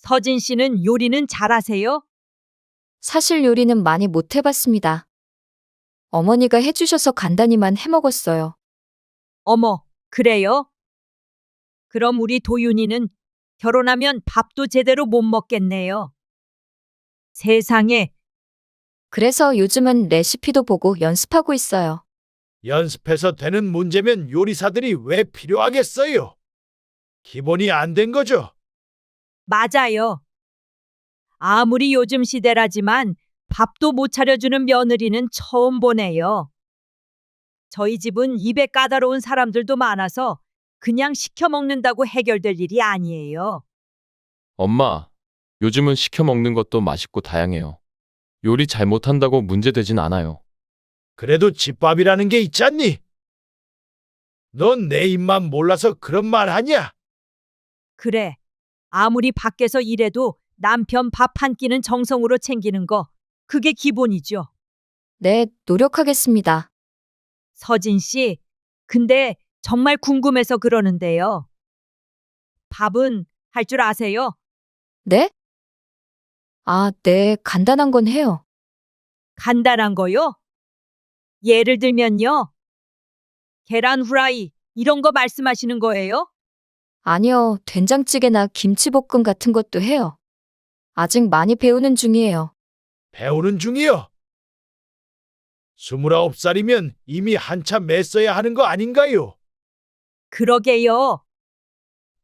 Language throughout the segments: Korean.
서진 씨는 요리는 잘하세요? 사실 요리는 많이 못 해봤습니다. 어머니가 해주셔서 간단히만 해먹었어요. 어머, 그래요? 그럼 우리 도윤이는 결혼하면 밥도 제대로 못 먹겠네요. 세상에, 그래서 요즘은 레시피도 보고 연습하고 있어요. 연습해서 되는 문제면 요리사들이 왜 필요하겠어요? 기본이 안 된 거죠. 맞아요. 아무리 요즘 시대라지만 밥도 못 차려주는 며느리는 처음 보네요. 저희 집은 입에 까다로운 사람들도 많아서 그냥 시켜 먹는다고 해결될 일이 아니에요. 엄마, 요즘은 시켜 먹는 것도 맛있고 다양해요. 요리 잘못한다고 문제되진 않아요. 그래도 집밥이라는 게 있잖니? 넌 내 입만 몰라서 그런 말 하냐? 그래. 아무리 밖에서 일해도 남편 밥 한 끼는 정성으로 챙기는 거, 그게 기본이죠. 네, 노력하겠습니다. 서진 씨, 근데 정말 궁금해서 그러는데요. 밥은 할 줄 아세요? 네? 아, 네, 간단한 건 해요. 간단한 거요? 예를 들면요. 계란 후라이, 이런 거 말씀하시는 거예요? 아니요, 된장찌개나 김치볶음 같은 것도 해요. 아직 많이 배우는 중이에요. 배우는 중이요. 29살이면 이미 한참 맸어야 하는 거 아닌가요? 그러게요.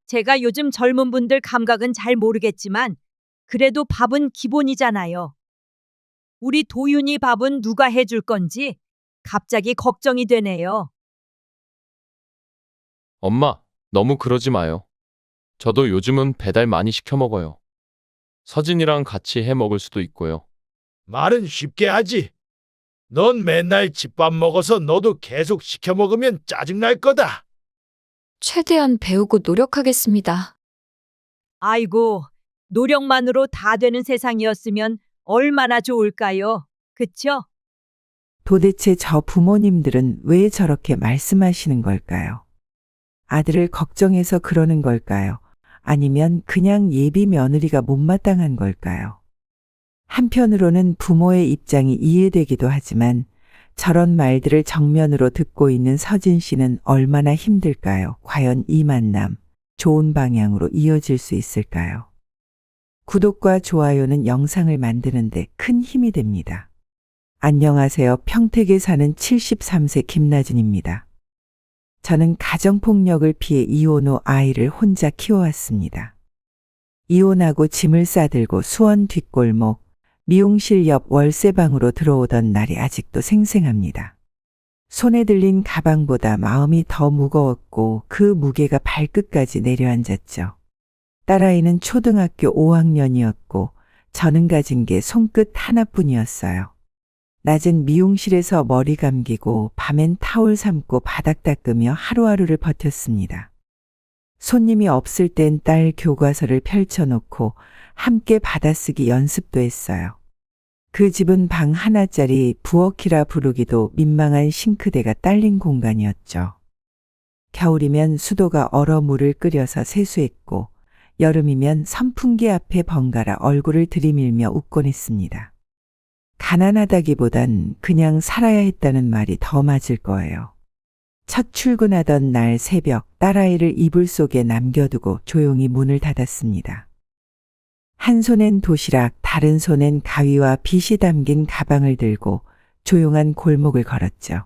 제가 요즘 젊은 분들 감각은 잘 모르겠지만, 그래도 밥은 기본이잖아요. 우리 도윤이 밥은 누가 해줄 건지 갑자기 걱정이 되네요. 엄마, 너무 그러지 마요. 저도 요즘은 배달 많이 시켜 먹어요. 서진이랑 같이 해 먹을 수도 있고요. 말은 쉽게 하지. 넌 맨날 집밥 먹어서 너도 계속 시켜 먹으면 짜증날 거다. 최대한 배우고 노력하겠습니다. 아이고, 노력만으로 다 되는 세상이었으면 얼마나 좋을까요? 그쵸? 도대체 저 부모님들은 왜 저렇게 말씀하시는 걸까요? 아들을 걱정해서 그러는 걸까요? 아니면 그냥 예비 며느리가 못마땅한 걸까요? 한편으로는 부모의 입장이 이해되기도 하지만 저런 말들을 정면으로 듣고 있는 서진 씨는 얼마나 힘들까요? 과연 이 만남 좋은 방향으로 이어질 수 있을까요? 구독과 좋아요는 영상을 만드는데 큰 힘이 됩니다. 안녕하세요. 평택에 사는 73세 김나진입니다. 저는 가정폭력을 피해 이혼 후 아이를 혼자 키워왔습니다. 이혼하고 짐을 싸들고 수원 뒷골목, 미용실 옆 월세방으로 들어오던 날이 아직도 생생합니다. 손에 들린 가방보다 마음이 더 무거웠고 그 무게가 발끝까지 내려앉았죠. 딸아이는 초등학교 5학년이었고 저는 가진 게 손끝 하나뿐이었어요. 낮은 미용실에서 머리 감기고 밤엔 타올 삶고 바닥 닦으며 하루하루를 버텼습니다. 손님이 없을 땐 딸 교과서를 펼쳐놓고 함께 받아쓰기 연습도 했어요. 그 집은 방 하나짜리 부엌이라 부르기도 민망한 싱크대가 딸린 공간이었죠. 겨울이면 수도가 얼어 물을 끓여서 세수했고 여름이면 선풍기 앞에 번갈아 얼굴을 들이밀며 웃곤 했습니다. 가난하다기보단 그냥 살아야 했다는 말이 더 맞을 거예요. 첫 출근하던 날 새벽 딸아이를 이불 속에 남겨두고 조용히 문을 닫았습니다. 한 손엔 도시락, 다른 손엔 가위와 빗이 담긴 가방을 들고 조용한 골목을 걸었죠.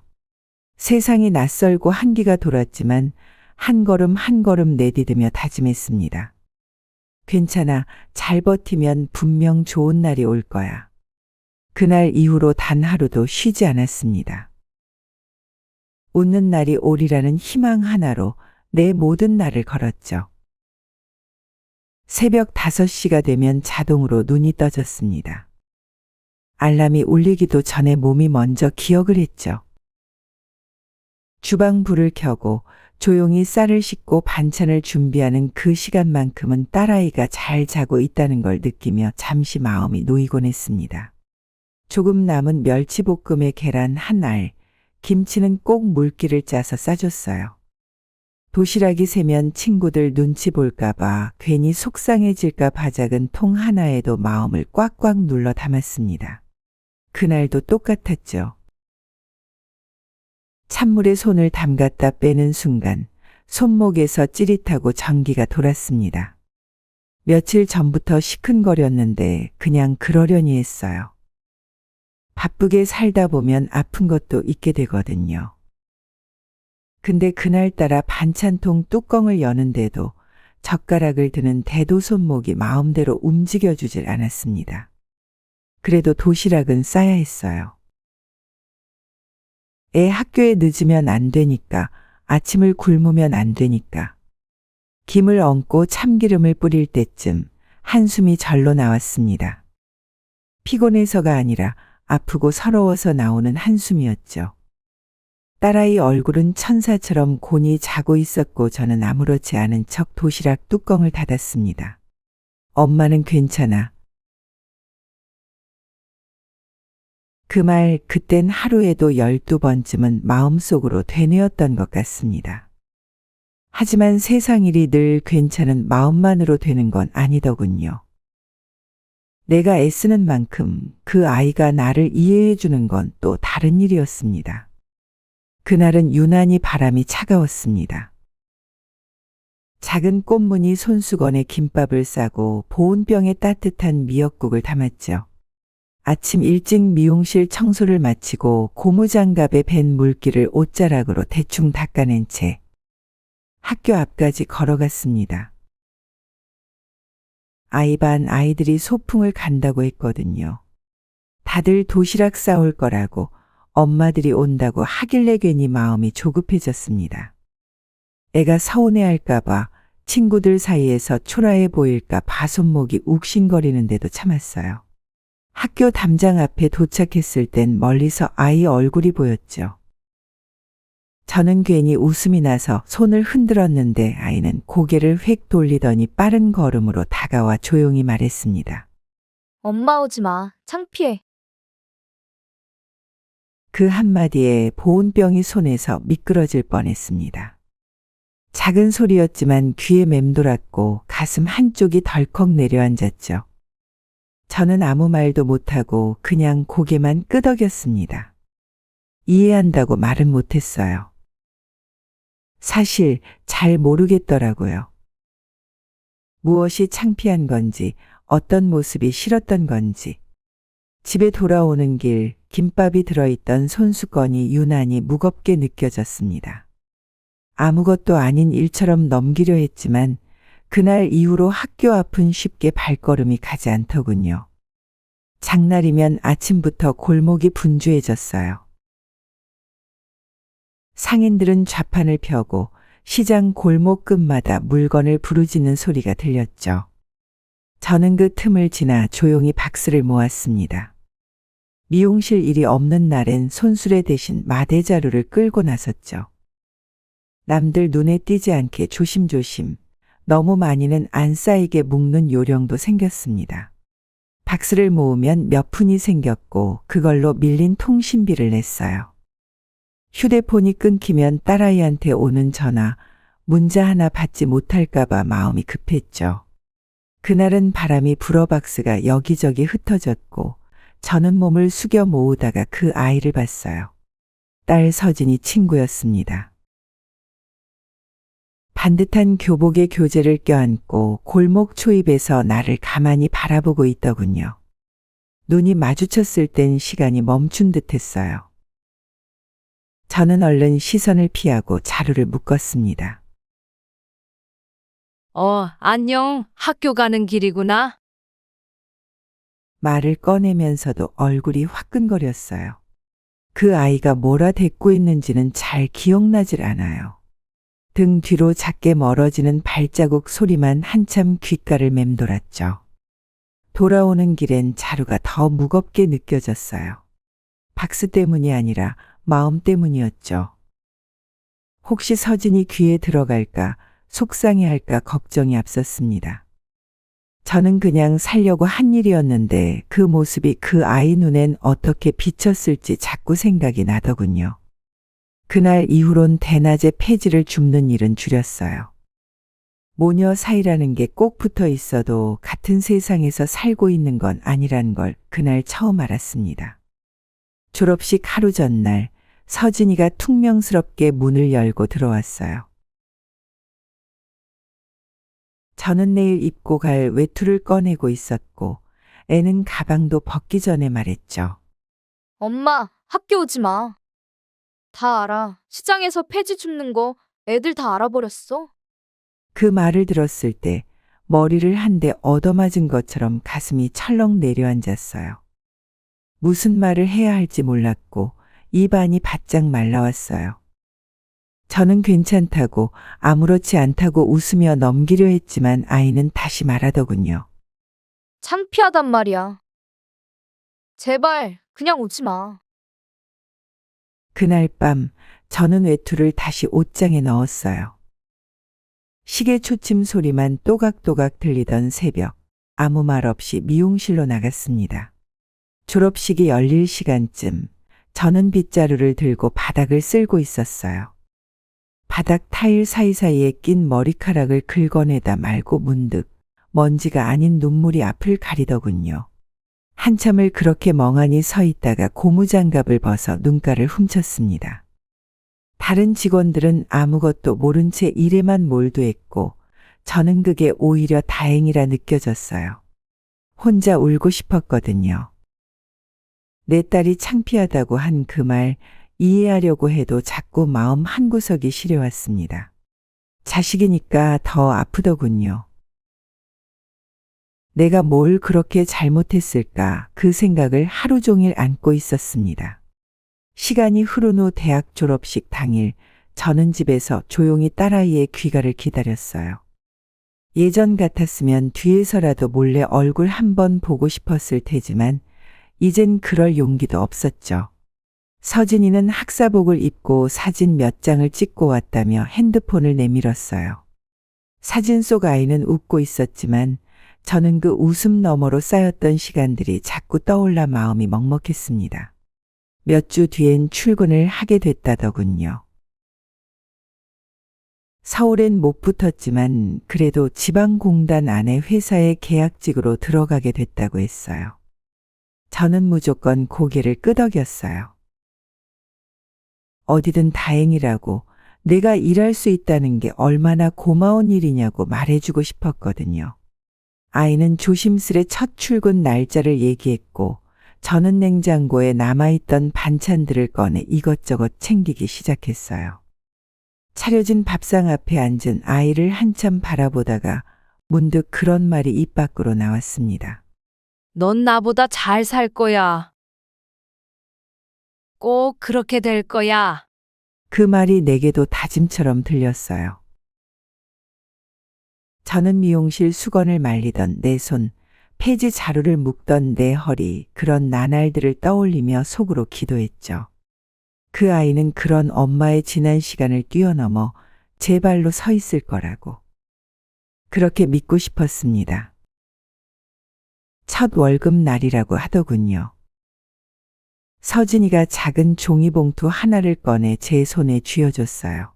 세상이 낯설고 한기가 돌았지만 한 걸음 한 걸음 내디디며 다짐했습니다. 괜찮아, 잘 버티면 분명 좋은 날이 올 거야. 그날 이후로 단 하루도 쉬지 않았습니다. 웃는 날이 오리라는 희망 하나로 내 모든 날을 걸었죠. 새벽 5시가 되면 자동으로 눈이 떠졌습니다. 알람이 울리기도 전에 몸이 먼저 기억을 했죠. 주방 불을 켜고 조용히 쌀을 씻고 반찬을 준비하는 그 시간만큼은 딸아이가 잘 자고 있다는 걸 느끼며 잠시 마음이 놓이곤 했습니다. 조금 남은 멸치볶음에 계란 한 알, 김치는 꼭 물기를 짜서 싸줬어요. 도시락이 새면 친구들 눈치 볼까봐 괜히 속상해질까 봐 작은 통 하나에도 마음을 꽉꽉 눌러 담았습니다. 그날도 똑같았죠. 찬물에 손을 담갔다 빼는 순간 손목에서 찌릿하고 전기가 돌았습니다. 며칠 전부터 시큰거렸는데 그냥 그러려니 했어요. 바쁘게 살다 보면 아픈 것도 있게 되거든요. 근데 그날따라 반찬통 뚜껑을 여는데도 젓가락을 드는 대도 손목이 마음대로 움직여주질 않았습니다. 그래도 도시락은 싸야 했어요. 애 학교에 늦으면 안 되니까, 아침을 굶으면 안 되니까. 김을 얹고 참기름을 뿌릴 때쯤 한숨이 절로 나왔습니다. 피곤해서가 아니라 아프고 서러워서 나오는 한숨이었죠. 딸아이 얼굴은 천사처럼 곤히 자고 있었고 저는 아무렇지 않은 척 도시락 뚜껑을 닫았습니다. 엄마는 괜찮아. 그 말 그땐 하루에도 12번쯤은 마음속으로 되뇌었던 것 같습니다. 하지만 세상 일이 늘 괜찮은 마음만으로 되는 건 아니더군요. 내가 애쓰는 만큼 그 아이가 나를 이해해 주는 건 또 다른 일이었습니다. 그날은 유난히 바람이 차가웠습니다. 작은 꽃무늬 손수건에 김밥을 싸고 보온병에 따뜻한 미역국을 담았죠. 아침 일찍 미용실 청소를 마치고 고무장갑에 밴 물기를 옷자락으로 대충 닦아낸 채 학교 앞까지 걸어갔습니다. 아이 반 아이들이 소풍을 간다고 했거든요. 다들 도시락 싸올 거라고 엄마들이 온다고 하길래 괜히 마음이 조급해졌습니다. 애가 서운해할까봐 친구들 사이에서 초라해 보일까 봐 손목이 욱신거리는데도 참았어요. 학교 담장 앞에 도착했을 땐 멀리서 아이 얼굴이 보였죠. 저는 괜히 웃음이 나서 손을 흔들었는데 아이는 고개를 획 돌리더니 빠른 걸음으로 다가와 조용히 말했습니다. 엄마 오지 마. 창피해. 그 한마디에 보온병이 손에서 미끄러질 뻔했습니다. 작은 소리였지만 귀에 맴돌았고 가슴 한쪽이 덜컥 내려앉았죠. 저는 아무 말도 못하고 그냥 고개만 끄덕였습니다. 이해한다고 말은 못했어요. 사실 잘 모르겠더라고요. 무엇이 창피한 건지, 어떤 모습이 싫었던 건지. 집에 돌아오는 길 김밥이 들어있던 손수건이 유난히 무겁게 느껴졌습니다. 아무것도 아닌 일처럼 넘기려 했지만 그날 이후로 학교 앞은 쉽게 발걸음이 가지 않더군요. 장날이면 아침부터 골목이 분주해졌어요. 상인들은 좌판을 펴고 시장 골목 끝마다 물건을 부르짖는 소리가 들렸죠. 저는 그 틈을 지나 조용히 박스를 모았습니다. 미용실 일이 없는 날엔 손수레 대신 마대자루를 끌고 나섰죠. 남들 눈에 띄지 않게 조심조심, 너무 많이는 안 쌓이게 묶는 요령도 생겼습니다. 박스를 모으면 몇 푼이 생겼고 그걸로 밀린 통신비를 냈어요. 휴대폰이 끊기면 딸아이한테 오는 전화, 문자 하나 받지 못할까봐 마음이 급했죠. 그날은 바람이 불어 박스가 여기저기 흩어졌고 저는 몸을 숙여 모으다가 그 아이를 봤어요. 딸 서진이 친구였습니다. 반듯한 교복에 교재를 껴안고 골목 초입에서 나를 가만히 바라보고 있더군요. 눈이 마주쳤을 땐 시간이 멈춘 듯 했어요. 저는 얼른 시선을 피하고 자루를 묶었습니다. 안녕. 학교 가는 길이구나. 말을 꺼내면서도 얼굴이 화끈거렸어요. 그 아이가 뭐라 대꾸 했는지는 잘 기억나질 않아요. 등 뒤로 작게 멀어지는 발자국 소리만 한참 귓가를 맴돌았죠. 돌아오는 길엔 자루가 더 무겁게 느껴졌어요. 박스 때문이 아니라 마음 때문이었죠. 혹시 서진이 귀에 들어갈까, 속상해할까 걱정이 앞섰습니다. 저는 그냥 살려고 한 일이었는데 그 모습이 그 아이 눈엔 어떻게 비쳤을지 자꾸 생각이 나더군요. 그날 이후론 대낮에 폐지를 줍는 일은 줄였어요. 모녀 사이라는 게 꼭 붙어 있어도 같은 세상에서 살고 있는 건 아니란 걸 그날 처음 알았습니다. 졸업식 하루 전날 서진이가 퉁명스럽게 문을 열고 들어왔어요. 저는 내일 입고 갈 외투를 꺼내고 있었고 애는 가방도 벗기 전에 말했죠. 엄마, 학교 오지 마. 다 알아. 시장에서 폐지 줍는 거 애들 다 알아버렸어. 그 말을 들었을 때 머리를 한 대 얻어맞은 것처럼 가슴이 철렁 내려앉았어요. 무슨 말을 해야 할지 몰랐고 입안이 바짝 말라왔어요. 저는 괜찮다고 아무렇지 않다고 웃으며 넘기려 했지만 아이는 다시 말하더군요. 창피하단 말이야. 제발 그냥 오지 마. 그날 밤 저는 외투를 다시 옷장에 넣었어요. 시계 초침 소리만 또각또각 들리던 새벽, 아무 말 없이 미용실로 나갔습니다. 졸업식이 열릴 시간쯤 저는 빗자루를 들고 바닥을 쓸고 있었어요. 바닥 타일 사이사이에 낀 머리카락을 긁어내다 말고 문득 먼지가 아닌 눈물이 앞을 가리더군요. 한참을 그렇게 멍하니 서 있다가 고무장갑을 벗어 눈가를 훔쳤습니다. 다른 직원들은 아무것도 모른 채 일에만 몰두했고 저는 그게 오히려 다행이라 느껴졌어요. 혼자 울고 싶었거든요. 내 딸이 창피하다고 한 그 말 이해하려고 해도 자꾸 마음 한구석이 시려왔습니다. 자식이니까 더 아프더군요. 내가 뭘 그렇게 잘못했을까 그 생각을 하루 종일 안고 있었습니다. 시간이 흐른 후 대학 졸업식 당일 저는 집에서 조용히 딸아이의 귀가를 기다렸어요. 예전 같았으면 뒤에서라도 몰래 얼굴 한번 보고 싶었을 테지만 이젠 그럴 용기도 없었죠. 서진이는 학사복을 입고 사진 몇 장을 찍고 왔다며 핸드폰을 내밀었어요. 사진 속 아이는 웃고 있었지만 저는 그 웃음 너머로 쌓였던 시간들이 자꾸 떠올라 마음이 먹먹했습니다. 몇 주 뒤엔 출근을 하게 됐다더군요. 서울엔 못 붙었지만 그래도 지방공단 안에 회사의 계약직으로 들어가게 됐다고 했어요. 저는 무조건 고개를 끄덕였어요. 어디든 다행이라고 내가 일할 수 있다는 게 얼마나 고마운 일이냐고 말해주고 싶었거든요. 아이는 조심스레 첫 출근 날짜를 얘기했고 저는 냉장고에 남아있던 반찬들을 꺼내 이것저것 챙기기 시작했어요. 차려진 밥상 앞에 앉은 아이를 한참 바라보다가 문득 그런 말이 입 밖으로 나왔습니다. 넌 나보다 잘 살 거야. 꼭 그렇게 될 거야. 그 말이 내게도 다짐처럼 들렸어요. 저는 미용실 수건을 말리던 내 손, 폐지 자루를 묶던 내 허리, 그런 나날들을 떠올리며 속으로 기도했죠. 그 아이는 그런 엄마의 지난 시간을 뛰어넘어 제 발로 서 있을 거라고. 그렇게 믿고 싶었습니다. 첫 월급 날이라고 하더군요. 서진이가 작은 종이봉투 하나를 꺼내 제 손에 쥐어줬어요.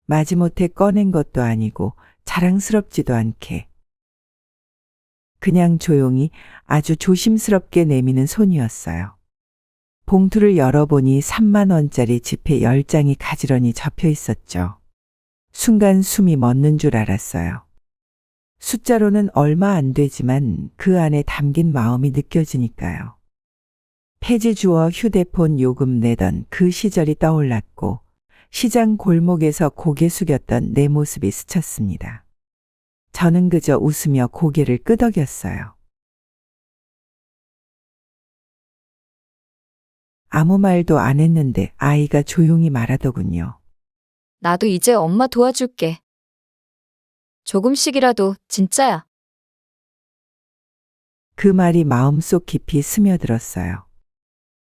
마지못해 꺼낸 것도 아니고 자랑스럽지도 않게. 그냥 조용히 아주 조심스럽게 내미는 손이었어요. 봉투를 열어보니 3만 원짜리 지폐 10장이 가지런히 접혀 있었죠. 순간 숨이 멎는 줄 알았어요. 숫자로는 얼마 안 되지만 그 안에 담긴 마음이 느껴지니까요. 폐지 주워 휴대폰 요금 내던 그 시절이 떠올랐고 시장 골목에서 고개 숙였던 내 모습이 스쳤습니다. 저는 그저 웃으며 고개를 끄덕였어요. 아무 말도 안 했는데 아이가 조용히 말하더군요. 나도 이제 엄마 도와줄게. 조금씩이라도 진짜야. 그 말이 마음속 깊이 스며들었어요.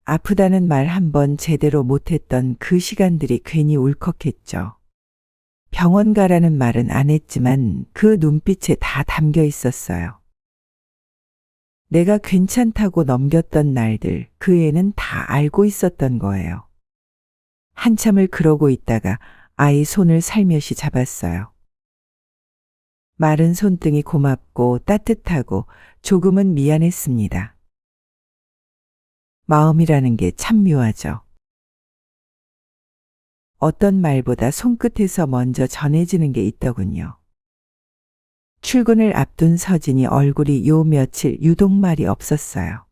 아프다는 말 한 번 제대로 못했던 그 시간들이 괜히 울컥했죠. 병원 가라는 말은 안 했지만 그 눈빛에 다 담겨 있었어요. 내가 괜찮다고 넘겼던 날들 그 애는 다 알고 있었던 거예요. 한참을 그러고 있다가 아이 손을 살며시 잡았어요. 마른 손등이 고맙고 따뜻하고 조금은 미안했습니다. 마음이라는 게 참 묘하죠. 어떤 말보다 손끝에서 먼저 전해지는 게 있더군요. 출근을 앞둔 서진이 얼굴이 요 며칠 유독 말이 없었어요.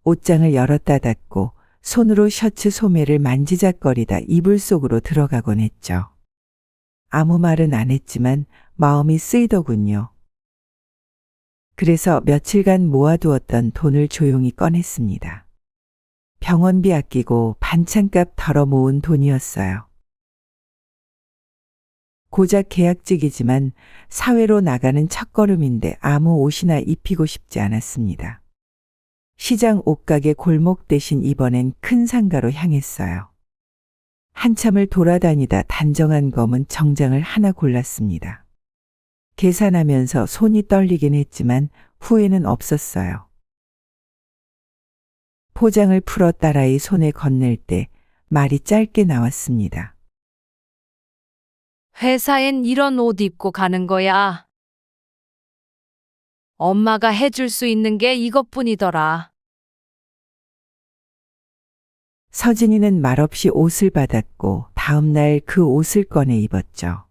옷장을 열었다 닫고 손으로 셔츠 소매를 만지작거리다 이불 속으로 들어가곤 했죠. 아무 말은 안 했지만 마음이 쓰이더군요. 그래서 며칠간 모아두었던 돈을 조용히 꺼냈습니다. 병원비 아끼고 반찬값 덜어 모은 돈이었어요. 고작 계약직이지만 사회로 나가는 첫걸음인데 아무 옷이나 입히고 싶지 않았습니다. 시장 옷가게 골목 대신 이번엔 큰 상가로 향했어요. 한참을 돌아다니다 단정한 검은 정장을 하나 골랐습니다. 계산하면서 손이 떨리긴 했지만 후회는 없었어요. 포장을 풀어 딸아이 손에 건넬 때 말이 짧게 나왔습니다. 회사엔 이런 옷 입고 가는 거야. 엄마가 해줄 수 있는 게 이것뿐이더라. 서진이는 말없이 옷을 받았고 다음 날 그 옷을 꺼내 입었죠.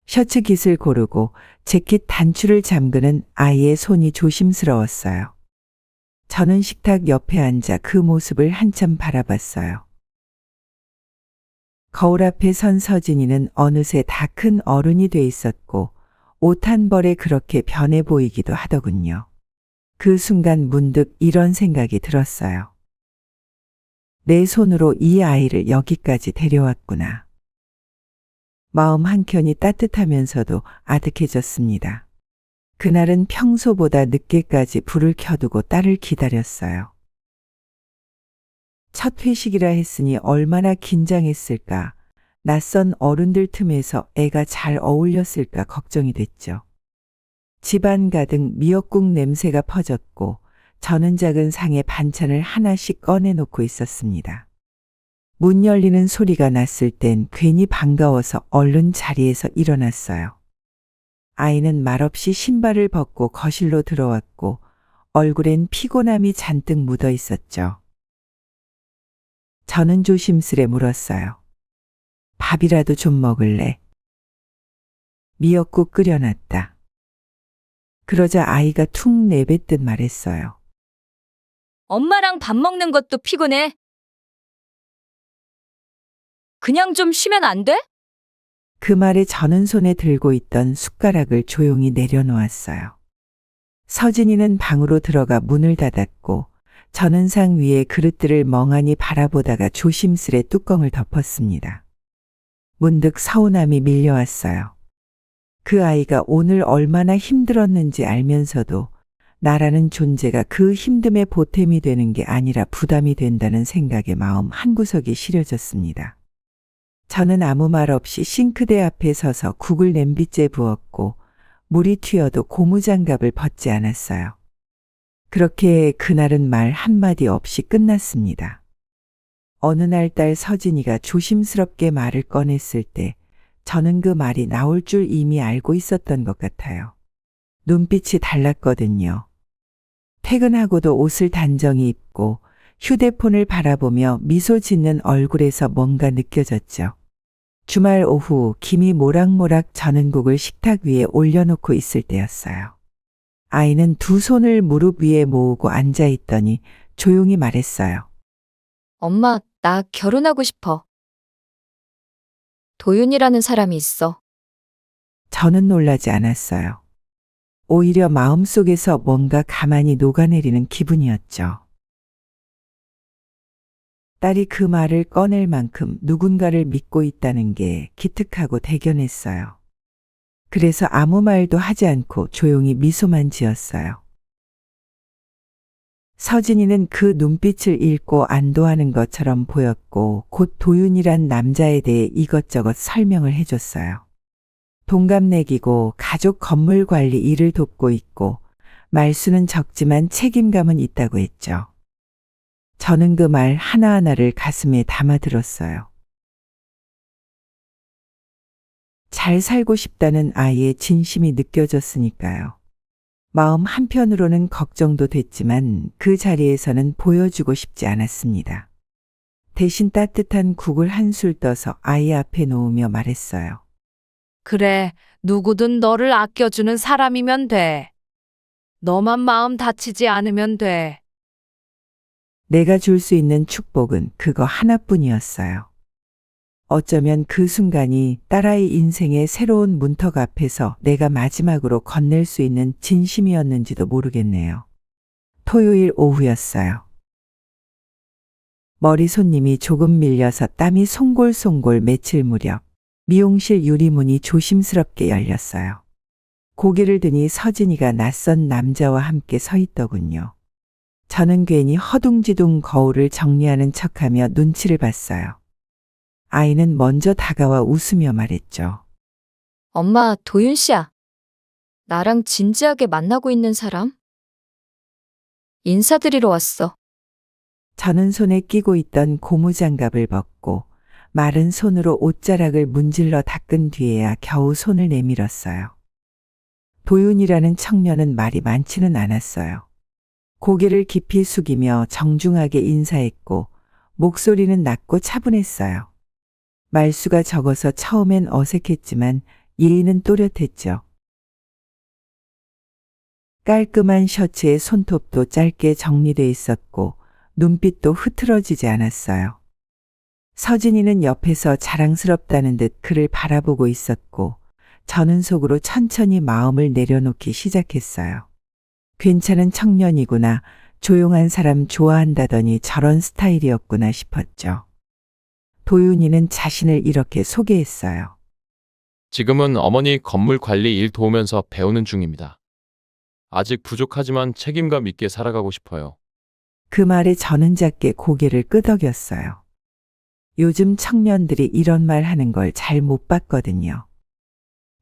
셔츠 깃을 고르고 재킷 단추를 잠그는 아이의 손이 조심스러웠어요. 저는 식탁 옆에 앉아 그 모습을 한참 바라봤어요. 거울 앞에 선 서진이는 어느새 다 큰 어른이 돼 있었고 옷 한 벌에 그렇게 변해 보이기도 하더군요. 그 순간 문득 이런 생각이 들었어요. 내 손으로 이 아이를 여기까지 데려왔구나. 마음 한켠이 따뜻하면서도 아득해졌습니다. 그날은 평소보다 늦게까지 불을 켜두고 딸을 기다렸어요. 첫 회식이라 했으니 얼마나 긴장했을까. 낯선 어른들 틈에서 애가 잘 어울렸을까 걱정이 됐죠. 집안 가득 미역국 냄새가 퍼졌고 저는 작은 상에 반찬을 하나씩 꺼내놓고 있었습니다. 문 열리는 소리가 났을 땐 괜히 반가워서 얼른 자리에서 일어났어요. 아이는 말없이 신발을 벗고 거실로 들어왔고 얼굴엔 피곤함이 잔뜩 묻어 있었죠. 저는 조심스레 물었어요. 밥이라도 좀 먹을래? 미역국 끓여놨다. 그러자 아이가 툭 내뱉듯 말했어요. 엄마랑 밥 먹는 것도 피곤해. 그냥 좀 쉬면 안 돼? 그 말에 저는 손에 들고 있던 숟가락을 조용히 내려놓았어요. 서진이는 방으로 들어가 문을 닫았고 저는 상 위에 그릇들을 멍하니 바라보다가 조심스레 뚜껑을 덮었습니다. 문득 서운함이 밀려왔어요. 그 아이가 오늘 얼마나 힘들었는지 알면서도 나라는 존재가 그 힘듦의 보탬이 되는 게 아니라 부담이 된다는 생각에 마음 한구석이 시려졌습니다. 저는 아무 말 없이 싱크대 앞에 서서 국을 냄비째 부었고 물이 튀어도 고무장갑을 벗지 않았어요. 그렇게 그날은 말 한마디 없이 끝났습니다. 어느 날 딸 서진이가 조심스럽게 말을 꺼냈을 때 저는 그 말이 나올 줄 이미 알고 있었던 것 같아요. 눈빛이 달랐거든요. 퇴근하고도 옷을 단정히 입고 휴대폰을 바라보며 미소 짓는 얼굴에서 뭔가 느껴졌죠. 주말 오후 김이 모락모락 저는 국을 식탁 위에 올려놓고 있을 때였어요. 아이는 두 손을 무릎 위에 모으고 앉아 있더니 조용히 말했어요. 엄마, 나 결혼하고 싶어. 도윤이라는 사람이 있어. 저는 놀라지 않았어요. 오히려 마음속에서 뭔가 가만히 녹아내리는 기분이었죠. 딸이 그 말을 꺼낼 만큼 누군가를 믿고 있다는 게 기특하고 대견했어요. 그래서 아무 말도 하지 않고 조용히 미소만 지었어요. 서진이는 그 눈빛을 읽고 안도하는 것처럼 보였고 곧 도윤이란 남자에 대해 이것저것 설명을 해줬어요. 동갑내기고 가족 건물 관리 일을 돕고 있고 말수는 적지만 책임감은 있다고 했죠. 저는 그 말 하나하나를 가슴에 담아들었어요. 잘 살고 싶다는 아이의 진심이 느껴졌으니까요. 마음 한편으로는 걱정도 됐지만 그 자리에서는 보여주고 싶지 않았습니다. 대신 따뜻한 국을 한술 떠서 아이 앞에 놓으며 말했어요. 그래, 누구든 너를 아껴주는 사람이면 돼. 너만 마음 다치지 않으면 돼. 내가 줄 수 있는 축복은 그거 하나뿐이었어요. 어쩌면 그 순간이 딸아이 인생의 새로운 문턱 앞에서 내가 마지막으로 건넬 수 있는 진심이었는지도 모르겠네요. 토요일 오후였어요. 머리 손님이 조금 밀려서 땀이 송골송골 맺힐 무렵 미용실 유리문이 조심스럽게 열렸어요. 고개를 드니 서진이가 낯선 남자와 함께 서 있더군요. 저는 괜히 허둥지둥 거울을 정리하는 척하며 눈치를 봤어요. 아이는 먼저 다가와 웃으며 말했죠. 엄마, 도윤 씨야. 나랑 진지하게 만나고 있는 사람? 인사드리러 왔어. 저는 손에 끼고 있던 고무장갑을 벗고 마른 손으로 옷자락을 문질러 닦은 뒤에야 겨우 손을 내밀었어요. 도윤이라는 청년은 말이 많지는 않았어요. 고개를 깊이 숙이며 정중하게 인사했고 목소리는 낮고 차분했어요. 말수가 적어서 처음엔 어색했지만 예의는 또렷했죠. 깔끔한 셔츠에 손톱도 짧게 정리돼 있었고 눈빛도 흐트러지지 않았어요. 서진이는 옆에서 자랑스럽다는 듯 그를 바라보고 있었고 저는 속으로 천천히 마음을 내려놓기 시작했어요. 괜찮은 청년이구나, 조용한 사람 좋아한다더니 저런 스타일이었구나 싶었죠. 도윤이는 자신을 이렇게 소개했어요. 지금은 어머니 건물 관리 일 도우면서 배우는 중입니다. 아직 부족하지만 책임감 있게 살아가고 싶어요. 그 말에 저는 작게 고개를 끄덕였어요. 요즘 청년들이 이런 말 하는 걸 잘 못 봤거든요.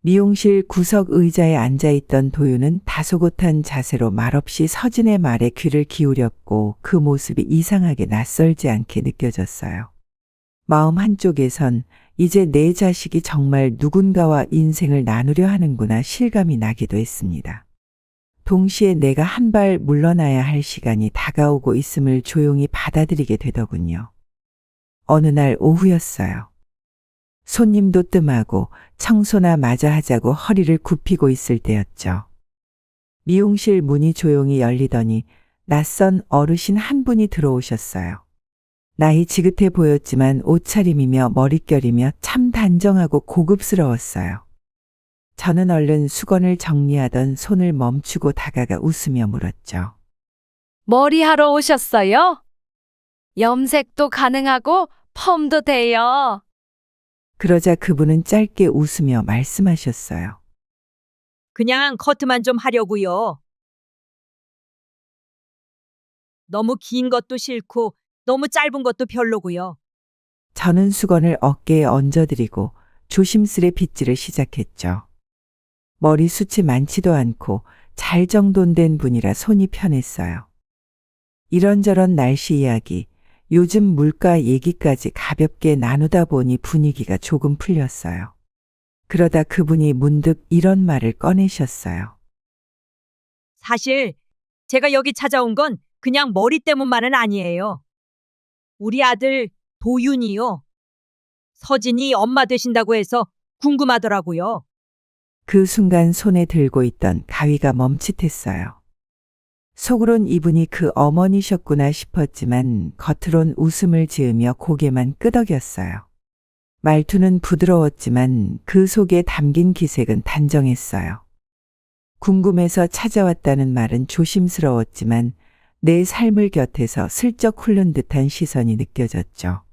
미용실 구석 의자에 앉아있던 도윤은 다소곳한 자세로 말없이 서진의 말에 귀를 기울였고 그 모습이 이상하게 낯설지 않게 느껴졌어요. 마음 한쪽에선 이제 내 자식이 정말 누군가와 인생을 나누려 하는구나 실감이 나기도 했습니다. 동시에 내가 한 발 물러나야 할 시간이 다가오고 있음을 조용히 받아들이게 되더군요. 어느 날 오후였어요. 손님도 뜸하고 청소나 마저 하자고 허리를 굽히고 있을 때였죠. 미용실 문이 조용히 열리더니 낯선 어르신 한 분이 들어오셨어요. 나이 지긋해 보였지만 옷차림이며 머릿결이며 참 단정하고 고급스러웠어요. 저는 얼른 수건을 정리하던 손을 멈추고 다가가 웃으며 물었죠. 머리하러 오셨어요? 염색도 가능하고 펌도 돼요. 그러자 그분은 짧게 웃으며 말씀하셨어요. 그냥 커트만 좀 하려고요. 너무 긴 것도 싫고 너무 짧은 것도 별로고요. 저는 수건을 어깨에 얹어드리고 조심스레 빗질을 시작했죠. 머리숱이 많지도 않고 잘 정돈된 분이라 손이 편했어요. 이런저런 날씨 이야기, 요즘 물가 얘기까지 가볍게 나누다 보니 분위기가 조금 풀렸어요. 그러다 그분이 문득 이런 말을 꺼내셨어요. 사실 제가 여기 찾아온 건 그냥 머리 때문만은 아니에요. 우리 아들 도윤이요. 서진이 엄마 되신다고 해서 궁금하더라고요. 그 순간 손에 들고 있던 가위가 멈칫했어요. 속으론 이분이 그 어머니셨구나 싶었지만 겉으론 웃음을 지으며 고개만 끄덕였어요. 말투는 부드러웠지만 그 속에 담긴 기색은 단정했어요. 궁금해서 찾아왔다는 말은 조심스러웠지만 내 삶을 곁에서 슬쩍 훑는 듯한 시선이 느껴졌죠.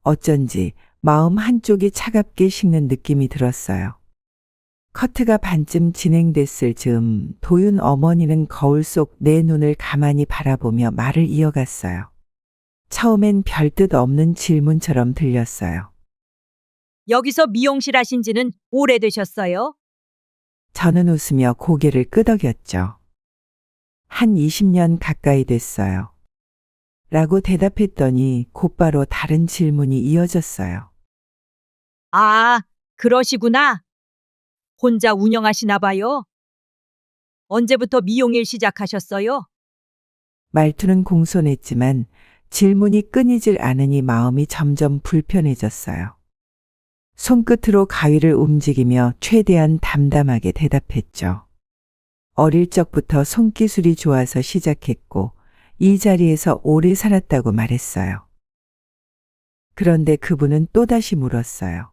어쩐지 마음 한쪽이 차갑게 식는 느낌이 들었어요. 커트가 반쯤 진행됐을 즈음 도윤 어머니는 거울 속 내 눈을 가만히 바라보며 말을 이어갔어요. 처음엔 별뜻 없는 질문처럼 들렸어요. 여기서 미용실 하신 지는 오래되셨어요? 저는 웃으며 고개를 끄덕였죠. 한 20년 가까이 됐어요. 라고 대답했더니 곧바로 다른 질문이 이어졌어요. 아, 그러시구나. 혼자 운영하시나 봐요. 언제부터 미용일 시작하셨어요? 말투는 공손했지만 질문이 끊이질 않으니 마음이 점점 불편해졌어요. 손끝으로 가위를 움직이며 최대한 담담하게 대답했죠. 어릴 적부터 손기술이 좋아서 시작했고 이 자리에서 오래 살았다고 말했어요. 그런데 그분은 또다시 물었어요.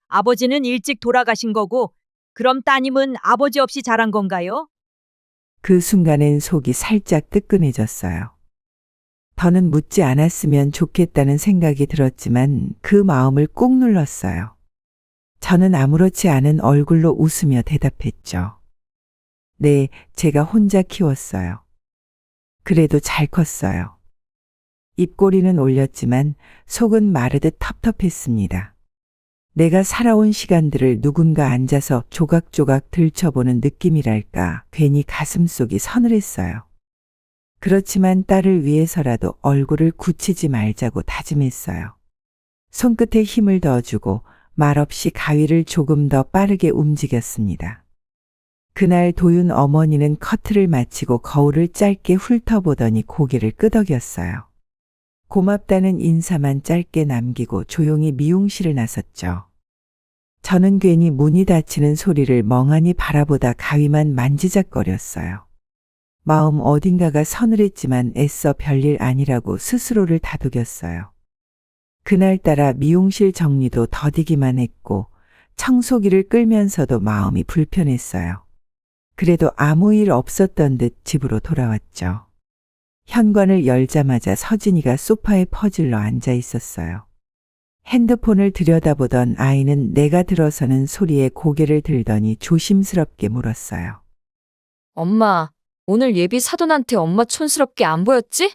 아버지는 일찍 돌아가신 거고, 그럼 따님은 아버지 없이 자란 건가요? 그 순간엔 속이 살짝 뜨끈해졌어요. 더는 묻지 않았으면 좋겠다는 생각이 들었지만 그 마음을 꾹 눌렀어요. 저는 아무렇지 않은 얼굴로 웃으며 대답했죠. 네, 제가 혼자 키웠어요. 그래도 잘 컸어요. 입꼬리는 올렸지만 속은 마르듯 텁텁했습니다. 내가 살아온 시간들을 누군가 앉아서 조각조각 들춰보는 느낌이랄까 괜히 가슴속이 서늘했어요. 그렇지만 딸을 위해서라도 얼굴을 굳히지 말자고 다짐했어요. 손끝에 힘을 더주고 말없이 가위를 조금 더 빠르게 움직였습니다. 그날 도윤 어머니는 커트를 마치고 거울을 짧게 훑어보더니 고개를 끄덕였어요. 고맙다는 인사만 짧게 남기고 조용히 미용실을 나섰죠. 저는 괜히 문이 닫히는 소리를 멍하니 바라보다 가위만 만지작거렸어요. 마음 어딘가가 서늘했지만 애써 별일 아니라고 스스로를 다독였어요. 그날따라 미용실 정리도 더디기만 했고 청소기를 끌면서도 마음이 불편했어요. 그래도 아무 일 없었던 듯 집으로 돌아왔죠. 현관을 열자마자 서진이가 소파에 퍼질러 앉아 있었어요. 핸드폰을 들여다보던 아이는 내가 들어서는 소리에 고개를 들더니 조심스럽게 물었어요. 엄마, 오늘 예비 사돈한테 엄마 촌스럽게 안 보였지?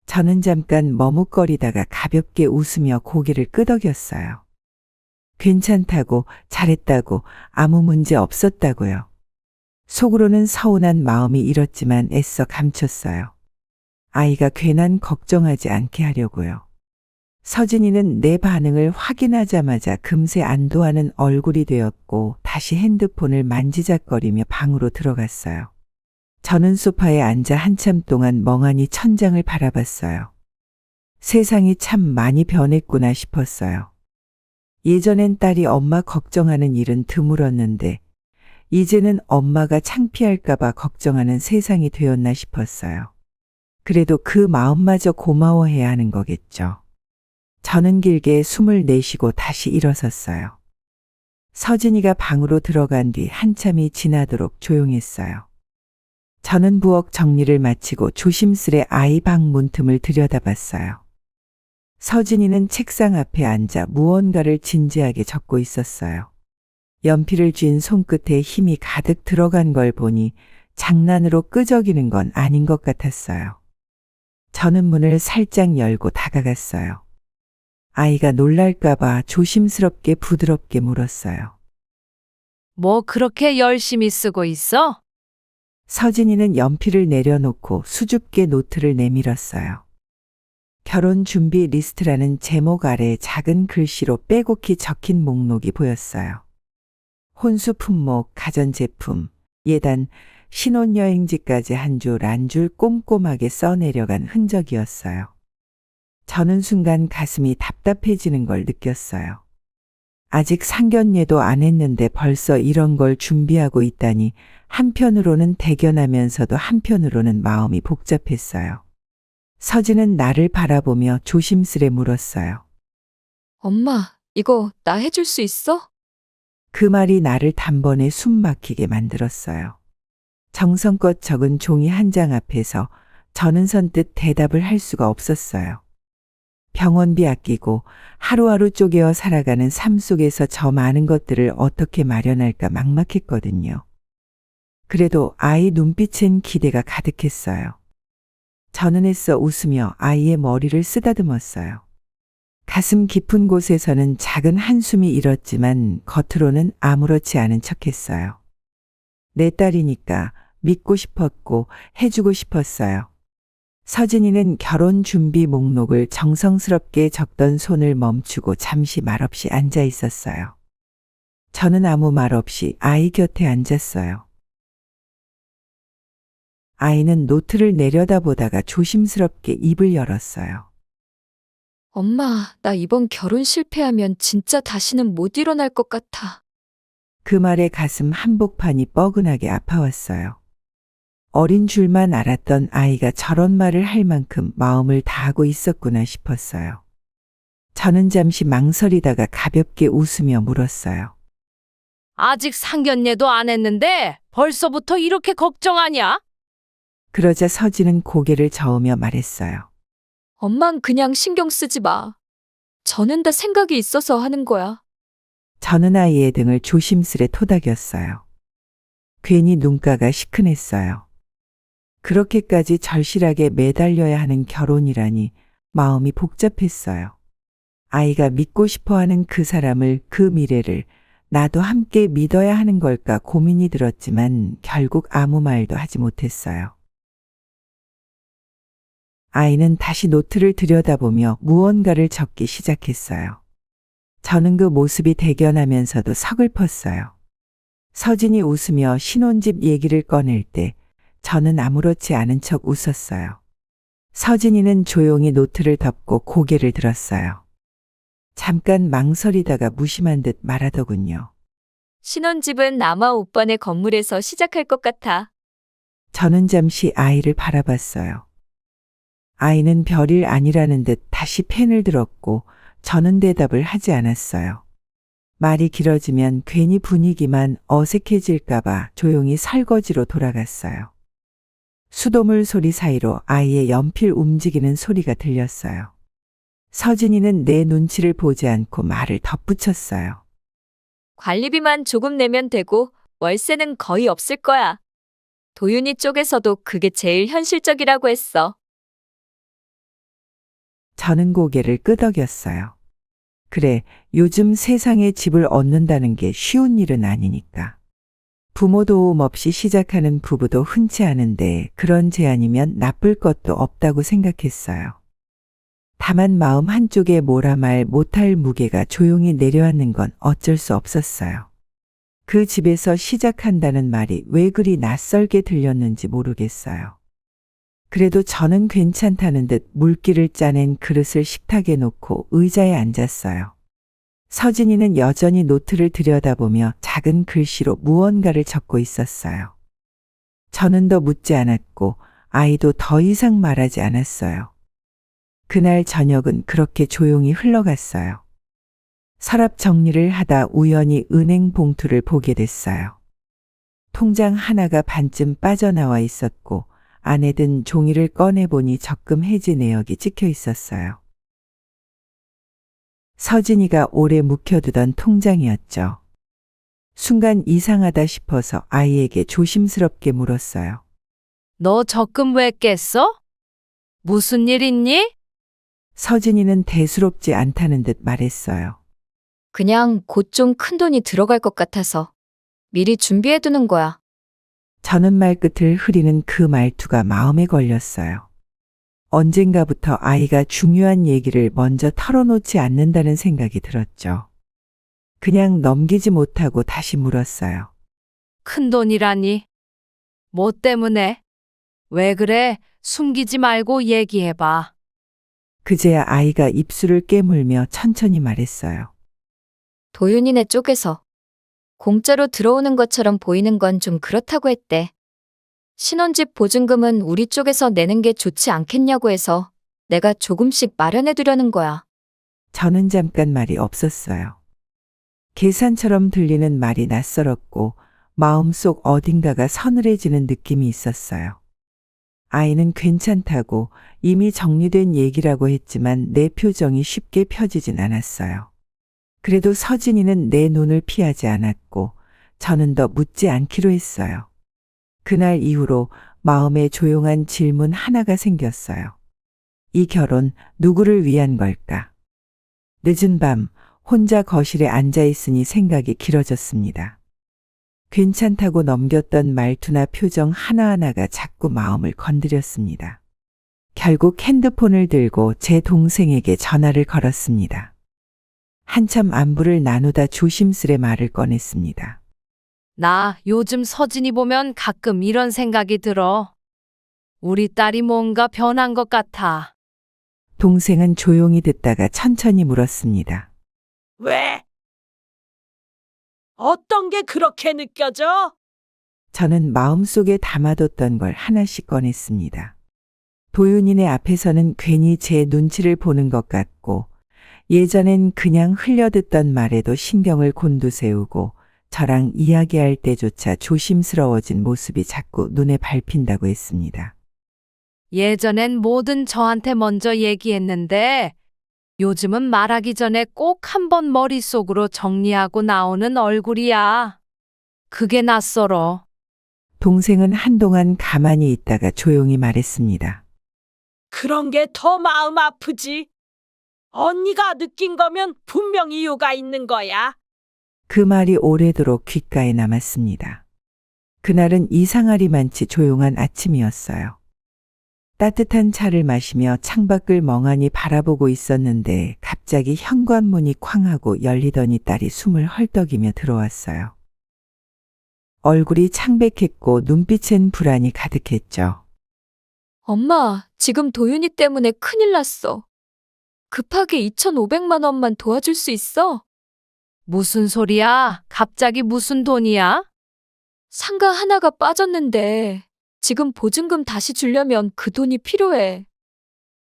저는 잠깐 머뭇거리다가 가볍게 웃으며 고개를 끄덕였어요. 괜찮다고, 잘했다고, 아무 문제 없었다고요. 속으로는 서운한 마음이 일었지만 애써 감췄어요. 아이가 괜한 걱정하지 않게 하려고요. 서진이는 내 반응을 확인하자마자 금세 안도하는 얼굴이 되었고 다시 핸드폰을 만지작거리며 방으로 들어갔어요. 저는 소파에 앉아 한참 동안 멍하니 천장을 바라봤어요. 세상이 참 많이 변했구나 싶었어요. 예전엔 딸이 엄마 걱정하는 일은 드물었는데 이제는 엄마가 창피할까봐 걱정하는 세상이 되었나 싶었어요. 그래도 그 마음마저 고마워해야 하는 거겠죠. 저는 길게 숨을 내쉬고 다시 일어섰어요. 서진이가 방으로 들어간 뒤 한참이 지나도록 조용했어요. 저는 부엌 정리를 마치고 조심스레 아이 방 문틈을 들여다봤어요. 서진이는 책상 앞에 앉아 무언가를 진지하게 적고 있었어요. 연필을 쥔 손끝에 힘이 가득 들어간 걸 보니 장난으로 끄적이는 건 아닌 것 같았어요. 저는 문을 살짝 열고 다가갔어요. 아이가 놀랄까봐 조심스럽게 부드럽게 물었어요. 뭐 그렇게 열심히 쓰고 있어? 서진이는 연필을 내려놓고 수줍게 노트를 내밀었어요. 결혼 준비 리스트라는 제목 아래 작은 글씨로 빼곡히 적힌 목록이 보였어요. 혼수 품목, 가전제품, 예단, 신혼여행지까지 한 줄 한 줄 꼼꼼하게 써내려간 흔적이었어요. 저는 순간 가슴이 답답해지는 걸 느꼈어요. 아직 상견례도 안 했는데 벌써 이런 걸 준비하고 있다니 한편으로는 대견하면서도 한편으로는 마음이 복잡했어요. 서진은 나를 바라보며 조심스레 물었어요. 엄마, 이거 나 해줄 수 있어? 그 말이 나를 단번에 숨 막히게 만들었어요. 정성껏 적은 종이 한 장 앞에서 저는 선뜻 대답을 할 수가 없었어요. 병원비 아끼고 하루하루 쪼개어 살아가는 삶 속에서 저 많은 것들을 어떻게 마련할까 막막했거든요. 그래도 아이 눈빛엔 기대가 가득했어요. 저는 애써 웃으며 아이의 머리를 쓰다듬었어요. 가슴 깊은 곳에서는 작은 한숨이 일었지만 겉으로는 아무렇지 않은 척했어요. 내 딸이니까 믿고 싶었고 해주고 싶었어요. 서진이는 결혼 준비 목록을 정성스럽게 적던 손을 멈추고 잠시 말없이 앉아 있었어요. 저는 아무 말 없이 아이 곁에 앉았어요. 아이는 노트를 내려다보다가 조심스럽게 입을 열었어요. 엄마, 나 이번 결혼 실패하면 진짜 다시는 못 일어날 것 같아. 그 말에 가슴 한복판이 뻐근하게 아파왔어요. 어린 줄만 알았던 아이가 저런 말을 할 만큼 마음을 다하고 있었구나 싶었어요. 저는 잠시 망설이다가 가볍게 웃으며 물었어요. 아직 상견례도 안 했는데 벌써부터 이렇게 걱정하냐? 그러자 서진은 고개를 저으며 말했어요. 엄만 그냥 신경 쓰지 마. 저는 다 생각이 있어서 하는 거야. 저는 아이의 등을 조심스레 토닥였어요. 괜히 눈가가 시큰했어요. 그렇게까지 절실하게 매달려야 하는 결혼이라니 마음이 복잡했어요. 아이가 믿고 싶어하는 그 사람을, 그 미래를 나도 함께 믿어야 하는 걸까 고민이 들었지만 결국 아무 말도 하지 못했어요. 아이는 다시 노트를 들여다보며 무언가를 적기 시작했어요. 저는 그 모습이 대견하면서도 서글펐어요. 서진이 웃으며 신혼집 얘기를 꺼낼 때 저는 아무렇지 않은 척 웃었어요. 서진이는 조용히 노트를 덮고 고개를 들었어요. 잠깐 망설이다가 무심한 듯 말하더군요. 신혼집은 아마 오빠네 건물에서 시작할 것 같아. 저는 잠시 아이를 바라봤어요. 아이는 별일 아니라는 듯 다시 펜을 들었고 저는 대답을 하지 않았어요. 말이 길어지면 괜히 분위기만 어색해질까봐 조용히 설거지로 돌아갔어요. 수돗물 소리 사이로 아이의 연필 움직이는 소리가 들렸어요. 서진이는 내 눈치를 보지 않고 말을 덧붙였어요. 관리비만 조금 내면 되고 월세는 거의 없을 거야. 도윤이 쪽에서도 그게 제일 현실적이라고 했어. 저는 고개를 끄덕였어요. 그래, 요즘 세상에 집을 얻는다는 게 쉬운 일은 아니니까. 부모 도움 없이 시작하는 부부도 흔치 않은데 그런 제안이면 나쁠 것도 없다고 생각했어요. 다만 마음 한쪽에 뭐라 말 못할 무게가 조용히 내려앉는 건 어쩔 수 없었어요. 그 집에서 시작한다는 말이 왜 그리 낯설게 들렸는지 모르겠어요. 그래도 저는 괜찮다는 듯 물기를 짜낸 그릇을 식탁에 놓고 의자에 앉았어요. 서진이는 여전히 노트를 들여다보며 작은 글씨로 무언가를 적고 있었어요. 저는 더 묻지 않았고 아이도 더 이상 말하지 않았어요. 그날 저녁은 그렇게 조용히 흘러갔어요. 서랍 정리를 하다 우연히 은행 봉투를 보게 됐어요. 통장 하나가 반쯤 빠져나와 있었고 안에 든 종이를 꺼내보니 적금 해지 내역이 찍혀 있었어요. 서진이가 오래 묵혀두던 통장이었죠. 순간 이상하다 싶어서 아이에게 조심스럽게 물었어요. 너 적금 왜 깼어? 무슨 일 있니? 서진이는 대수롭지 않다는 듯 말했어요. 그냥 곧 좀 큰 돈이 들어갈 것 같아서 미리 준비해두는 거야. 저는 말끝을 흐리는 그 말투가 마음에 걸렸어요. 언젠가부터 아이가 중요한 얘기를 먼저 털어놓지 않는다는 생각이 들었죠. 그냥 넘기지 못하고 다시 물었어요. 큰 돈이라니. 뭐 때문에? 왜 그래? 숨기지 말고 얘기해봐. 그제야 아이가 입술을 깨물며 천천히 말했어요. 도윤이네 쪽에서 공짜로 들어오는 것처럼 보이는 건 좀 그렇다고 했대. 신혼집 보증금은 우리 쪽에서 내는 게 좋지 않겠냐고 해서 내가 조금씩 마련해 두려는 거야. 저는 잠깐 말이 없었어요. 계산처럼 들리는 말이 낯설었고 마음속 어딘가가 서늘해지는 느낌이 있었어요. 아이는 괜찮다고 이미 정리된 얘기라고 했지만 내 표정이 쉽게 펴지진 않았어요. 그래도 서진이는 내 눈을 피하지 않았고 저는 더 묻지 않기로 했어요. 그날 이후로 마음에 조용한 질문 하나가 생겼어요. 이 결혼 누구를 위한 걸까? 늦은 밤 혼자 거실에 앉아 있으니 생각이 길어졌습니다. 괜찮다고 넘겼던 말투나 표정 하나하나가 자꾸 마음을 건드렸습니다. 결국 핸드폰을 들고 제 동생에게 전화를 걸었습니다. 한참 안부를 나누다 조심스레 말을 꺼냈습니다. 나 요즘 서진이 보면 가끔 이런 생각이 들어. 우리 딸이 뭔가 변한 것 같아. 동생은 조용히 듣다가 천천히 물었습니다. 왜? 어떤 게 그렇게 느껴져? 저는 마음속에 담아뒀던 걸 하나씩 꺼냈습니다. 도윤이네 앞에서는 괜히 제 눈치를 보는 것 같고, 예전엔 그냥 흘려듣던 말에도 신경을 곤두세우고 저랑 이야기할 때조차 조심스러워진 모습이 자꾸 눈에 밟힌다고 했습니다. 예전엔 뭐든 저한테 먼저 얘기했는데 요즘은 말하기 전에 꼭 한번 머릿속으로 정리하고 나오는 얼굴이야. 그게 낯설어. 동생은 한동안 가만히 있다가 조용히 말했습니다. 그런 게 더 마음 아프지. 언니가 느낀 거면 분명 이유가 있는 거야. 그 말이 오래도록 귓가에 남았습니다. 그날은 이상하리만치 조용한 아침이었어요. 따뜻한 차를 마시며 창밖을 멍하니 바라보고 있었는데 갑자기 현관문이 쾅 하고 열리더니 딸이 숨을 헐떡이며 들어왔어요. 얼굴이 창백했고 눈빛엔 불안이 가득했죠. 엄마, 지금 도윤이 때문에 큰일 났어. 급하게 2,500만 원만 도와줄 수 있어? 무슨 소리야? 갑자기 무슨 돈이야? 상가 하나가 빠졌는데 지금 보증금 다시 주려면 그 돈이 필요해.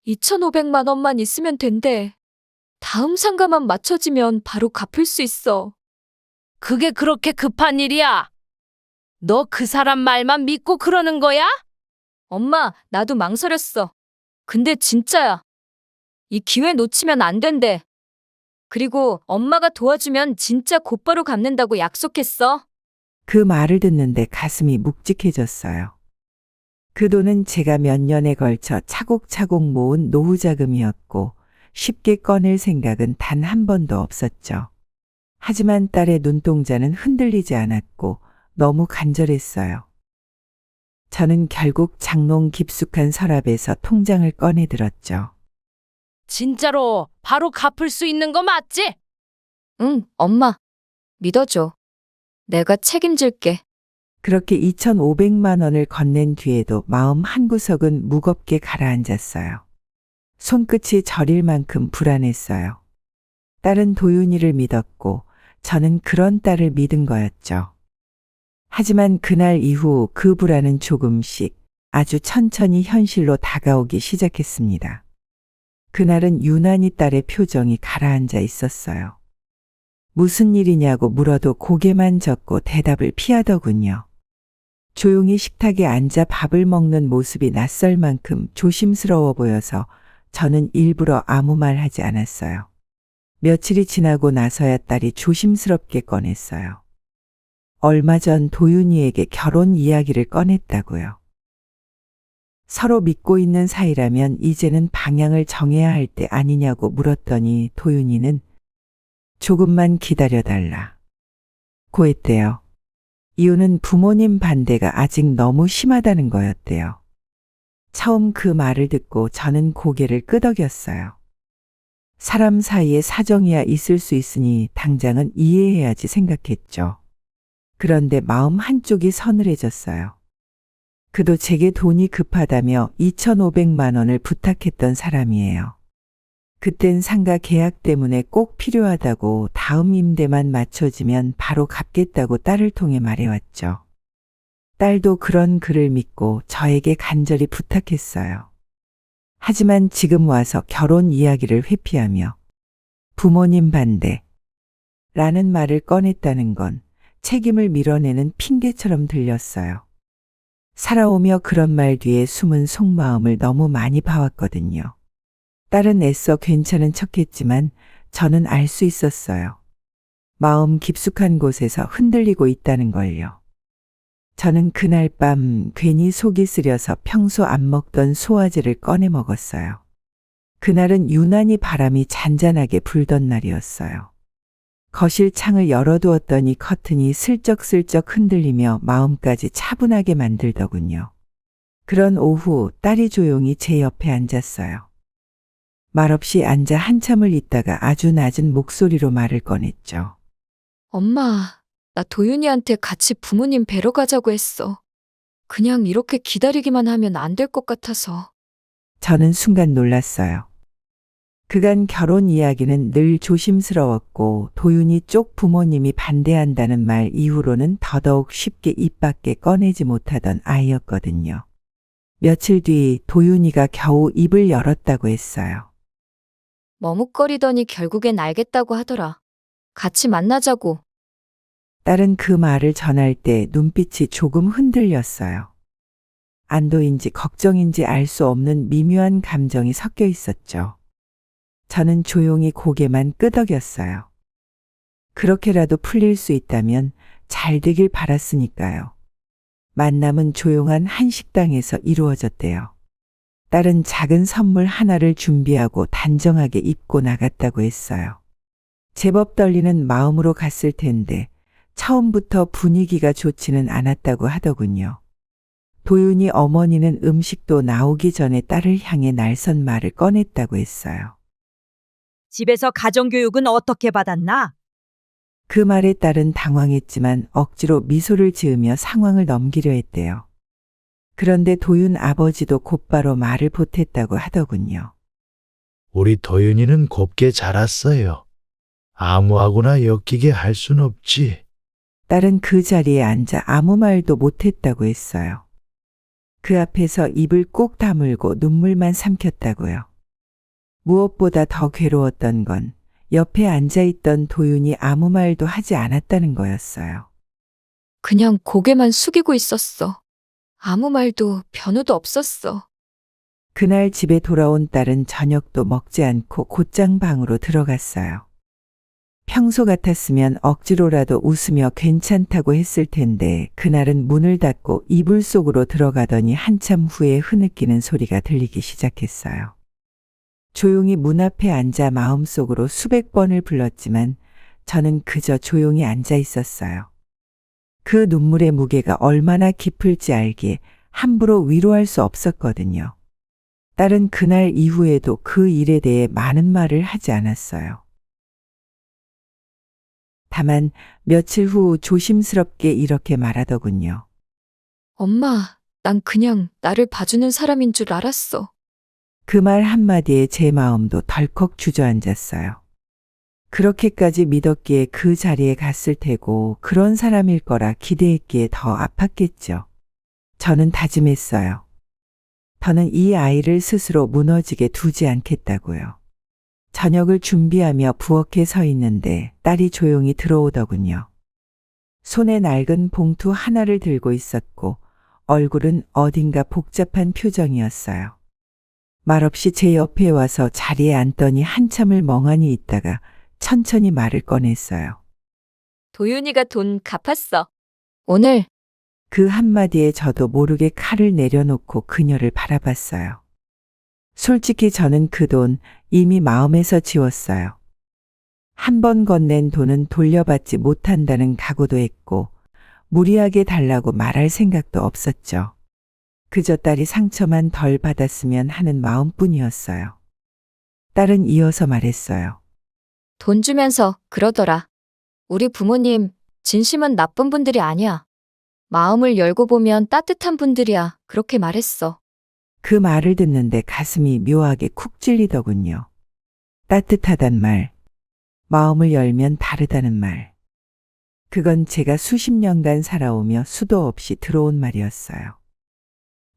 2,500만 원만 있으면 된대. 다음 상가만 맞춰지면 바로 갚을 수 있어. 그게 그렇게 급한 일이야? 너 그 사람 말만 믿고 그러는 거야? 엄마, 나도 망설였어. 근데 진짜야. 이 기회 놓치면 안 된대. 그리고 엄마가 도와주면 진짜 곧바로 갚는다고 약속했어. 그 말을 듣는데 가슴이 묵직해졌어요. 그 돈은 제가 몇 년에 걸쳐 차곡차곡 모은 노후 자금이었고 쉽게 꺼낼 생각은 단 한 번도 없었죠. 하지만 딸의 눈동자는 흔들리지 않았고 너무 간절했어요. 저는 결국 장롱 깊숙한 서랍에서 통장을 꺼내 들었죠. 진짜로 바로 갚을 수 있는 거 맞지? 응, 엄마. 믿어줘. 내가 책임질게. 그렇게 2,500만 원을 건넨 뒤에도 마음 한구석은 무겁게 가라앉았어요. 손끝이 저릴 만큼 불안했어요. 딸은 도윤이를 믿었고 저는 그런 딸을 믿은 거였죠. 하지만 그날 이후 그 불안은 조금씩 아주 천천히 현실로 다가오기 시작했습니다. 그날은 유난히 딸의 표정이 가라앉아 있었어요. 무슨 일이냐고 물어도 고개만 젓고 대답을 피하더군요. 조용히 식탁에 앉아 밥을 먹는 모습이 낯설 만큼 조심스러워 보여서 저는 일부러 아무 말 하지 않았어요. 며칠이 지나고 나서야 딸이 조심스럽게 꺼냈어요. 얼마 전 도윤이에게 결혼 이야기를 꺼냈다고요. 서로 믿고 있는 사이라면 이제는 방향을 정해야 할 때 아니냐고 물었더니 도윤이는 조금만 기다려달라 고 했대요. 이유는 부모님 반대가 아직 너무 심하다는 거였대요. 처음 그 말을 듣고 저는 고개를 끄덕였어요. 사람 사이에 사정이야 있을 수 있으니 당장은 이해해야지 생각했죠. 그런데 마음 한쪽이 서늘해졌어요. 그도 제게 돈이 급하다며 2,500만 원을 부탁했던 사람이에요. 그땐 상가 계약 때문에 꼭 필요하다고 다음 임대만 맞춰지면 바로 갚겠다고 딸을 통해 말해왔죠. 딸도 그런 글을 믿고 저에게 간절히 부탁했어요. 하지만 지금 와서 결혼 이야기를 회피하며 부모님 반대 라는 말을 꺼냈다는 건 책임을 밀어내는 핑계처럼 들렸어요. 살아오며 그런 말 뒤에 숨은 속마음을 너무 많이 봐왔거든요. 딸은 애써 괜찮은 척했지만 저는 알 수 있었어요. 마음 깊숙한 곳에서 흔들리고 있다는 걸요. 저는 그날 밤 괜히 속이 쓰려서 평소 안 먹던 소화제를 꺼내 먹었어요. 그날은 유난히 바람이 잔잔하게 불던 날이었어요. 거실 창을 열어두었더니 커튼이 슬쩍슬쩍 흔들리며 마음까지 차분하게 만들더군요. 그런 오후 딸이 조용히 제 옆에 앉았어요. 말없이 앉아 한참을 있다가 아주 낮은 목소리로 말을 꺼냈죠. 엄마, 나 도윤이한테 같이 부모님 뵈러 가자고 했어. 그냥 이렇게 기다리기만 하면 안 될 것 같아서. 저는 순간 놀랐어요. 그간 결혼 이야기는 늘 조심스러웠고 도윤이 쪽 부모님이 반대한다는 말 이후로는 더더욱 쉽게 입 밖에 꺼내지 못하던 아이였거든요. 며칠 뒤 도윤이가 겨우 입을 열었다고 했어요. 머뭇거리더니 결국엔 알겠다고 하더라. 같이 만나자고. 딸은 그 말을 전할 때 눈빛이 조금 흔들렸어요. 안도인지 걱정인지 알 수 없는 미묘한 감정이 섞여 있었죠. 저는 조용히 고개만 끄덕였어요. 그렇게라도 풀릴 수 있다면 잘 되길 바랐으니까요. 만남은 조용한 한식당에서 이루어졌대요. 딸은 작은 선물 하나를 준비하고 단정하게 입고 나갔다고 했어요. 제법 떨리는 마음으로 갔을 텐데 처음부터 분위기가 좋지는 않았다고 하더군요. 도윤이 어머니는 음식도 나오기 전에 딸을 향해 날선 말을 꺼냈다고 했어요. 집에서 가정교육은 어떻게 받았나? 그 말에 딸은 당황했지만 억지로 미소를 지으며 상황을 넘기려 했대요. 그런데 도윤 아버지도 곧바로 말을 보탰다고 하더군요. 우리 도윤이는 곱게 자랐어요. 아무하고나 엮이게 할 순 없지. 딸은 그 자리에 앉아 아무 말도 못했다고 했어요. 그 앞에서 입을 꼭 다물고 눈물만 삼켰다고요. 무엇보다 더 괴로웠던 건 옆에 앉아있던 도윤이 아무 말도 하지 않았다는 거였어요. 그냥 고개만 숙이고 있었어. 아무 말도 변호도 없었어. 그날 집에 돌아온 딸은 저녁도 먹지 않고 곧장 방으로 들어갔어요. 평소 같았으면 억지로라도 웃으며 괜찮다고 했을 텐데 그날은 문을 닫고 이불 속으로 들어가더니 한참 후에 흐느끼는 소리가 들리기 시작했어요. 조용히 문 앞에 앉아 마음속으로 수백 번을 불렀지만 저는 그저 조용히 앉아 있었어요. 그 눈물의 무게가 얼마나 깊을지 알기에 함부로 위로할 수 없었거든요. 딸은 그날 이후에도 그 일에 대해 많은 말을 하지 않았어요. 다만 며칠 후 조심스럽게 이렇게 말하더군요. 엄마, 난 그냥 나를 봐주는 사람인 줄 알았어. 그 말 한마디에 제 마음도 덜컥 주저앉았어요. 그렇게까지 믿었기에 그 자리에 갔을 테고 그런 사람일 거라 기대했기에 더 아팠겠죠. 저는 다짐했어요. 더는 이 아이를 스스로 무너지게 두지 않겠다고요. 저녁을 준비하며 부엌에 서 있는데 딸이 조용히 들어오더군요. 손에 낡은 봉투 하나를 들고 있었고 얼굴은 어딘가 복잡한 표정이었어요. 말없이 제 옆에 와서 자리에 앉더니 한참을 멍하니 있다가 천천히 말을 꺼냈어요. 도윤이가 돈 갚았어. 오늘. 그 한마디에 저도 모르게 칼을 내려놓고 그녀를 바라봤어요. 솔직히 저는 그 돈 이미 마음에서 지웠어요. 한 번 건넨 돈은 돌려받지 못한다는 각오도 했고 무리하게 달라고 말할 생각도 없었죠. 그저 딸이 상처만 덜 받았으면 하는 마음뿐이었어요. 딸은 이어서 말했어요. 돈 주면서 그러더라. 우리 부모님 진심은 나쁜 분들이 아니야. 마음을 열고 보면 따뜻한 분들이야. 그렇게 말했어. 그 말을 듣는데 가슴이 묘하게 쿡 찔리더군요. 따뜻하단 말, 마음을 열면 다르다는 말. 그건 제가 수십 년간 살아오며 수도 없이 들어온 말이었어요.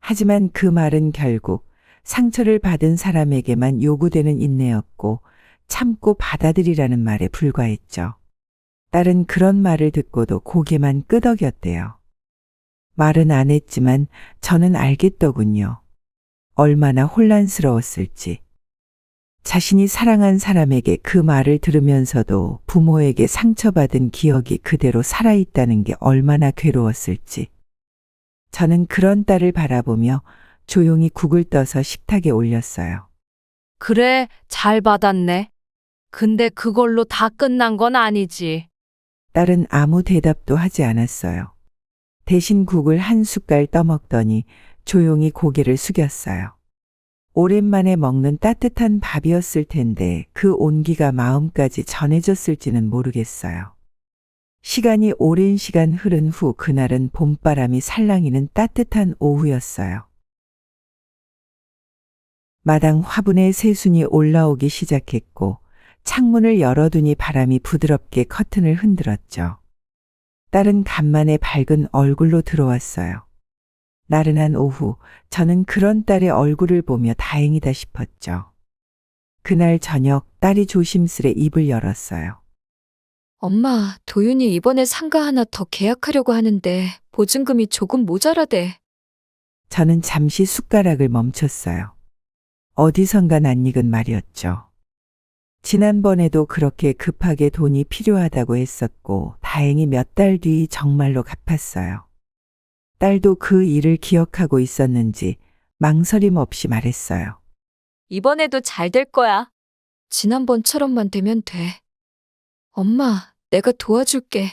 하지만 그 말은 결국 상처를 받은 사람에게만 요구되는 인내였고 참고 받아들이라는 말에 불과했죠. 딸은 그런 말을 듣고도 고개만 끄덕였대요. 말은 안 했지만 저는 알겠더군요. 얼마나 혼란스러웠을지. 자신이 사랑한 사람에게 그 말을 들으면서도 부모에게 상처받은 기억이 그대로 살아있다는 게 얼마나 괴로웠을지. 저는 그런 딸을 바라보며 조용히 국을 떠서 식탁에 올렸어요. 그래, 잘 받았네. 근데 그걸로 다 끝난 건 아니지. 딸은 아무 대답도 하지 않았어요. 대신 국을 한 숟갈 떠먹더니 조용히 고개를 숙였어요. 오랜만에 먹는 따뜻한 밥이었을 텐데 그 온기가 마음까지 전해졌을지는 모르겠어요. 시간이 오랜 시간 흐른 후 그날은 봄바람이 살랑이는 따뜻한 오후였어요. 마당 화분에 새순이 올라오기 시작했고 창문을 열어두니 바람이 부드럽게 커튼을 흔들었죠. 딸은 간만에 밝은 얼굴로 들어왔어요. 나른한 오후 저는 그런 딸의 얼굴을 보며 다행이다 싶었죠. 그날 저녁 딸이 조심스레 입을 열었어요. 엄마, 도윤이 이번에 상가 하나 더 계약하려고 하는데 보증금이 조금 모자라대. 저는 잠시 숟가락을 멈췄어요. 어디선가 낯익은 말이었죠. 지난번에도 그렇게 급하게 돈이 필요하다고 했었고 다행히 몇 달 뒤 정말로 갚았어요. 딸도 그 일을 기억하고 있었는지 망설임 없이 말했어요. 이번에도 잘 될 거야. 지난번처럼만 되면 돼. 엄마, 내가 도와줄게.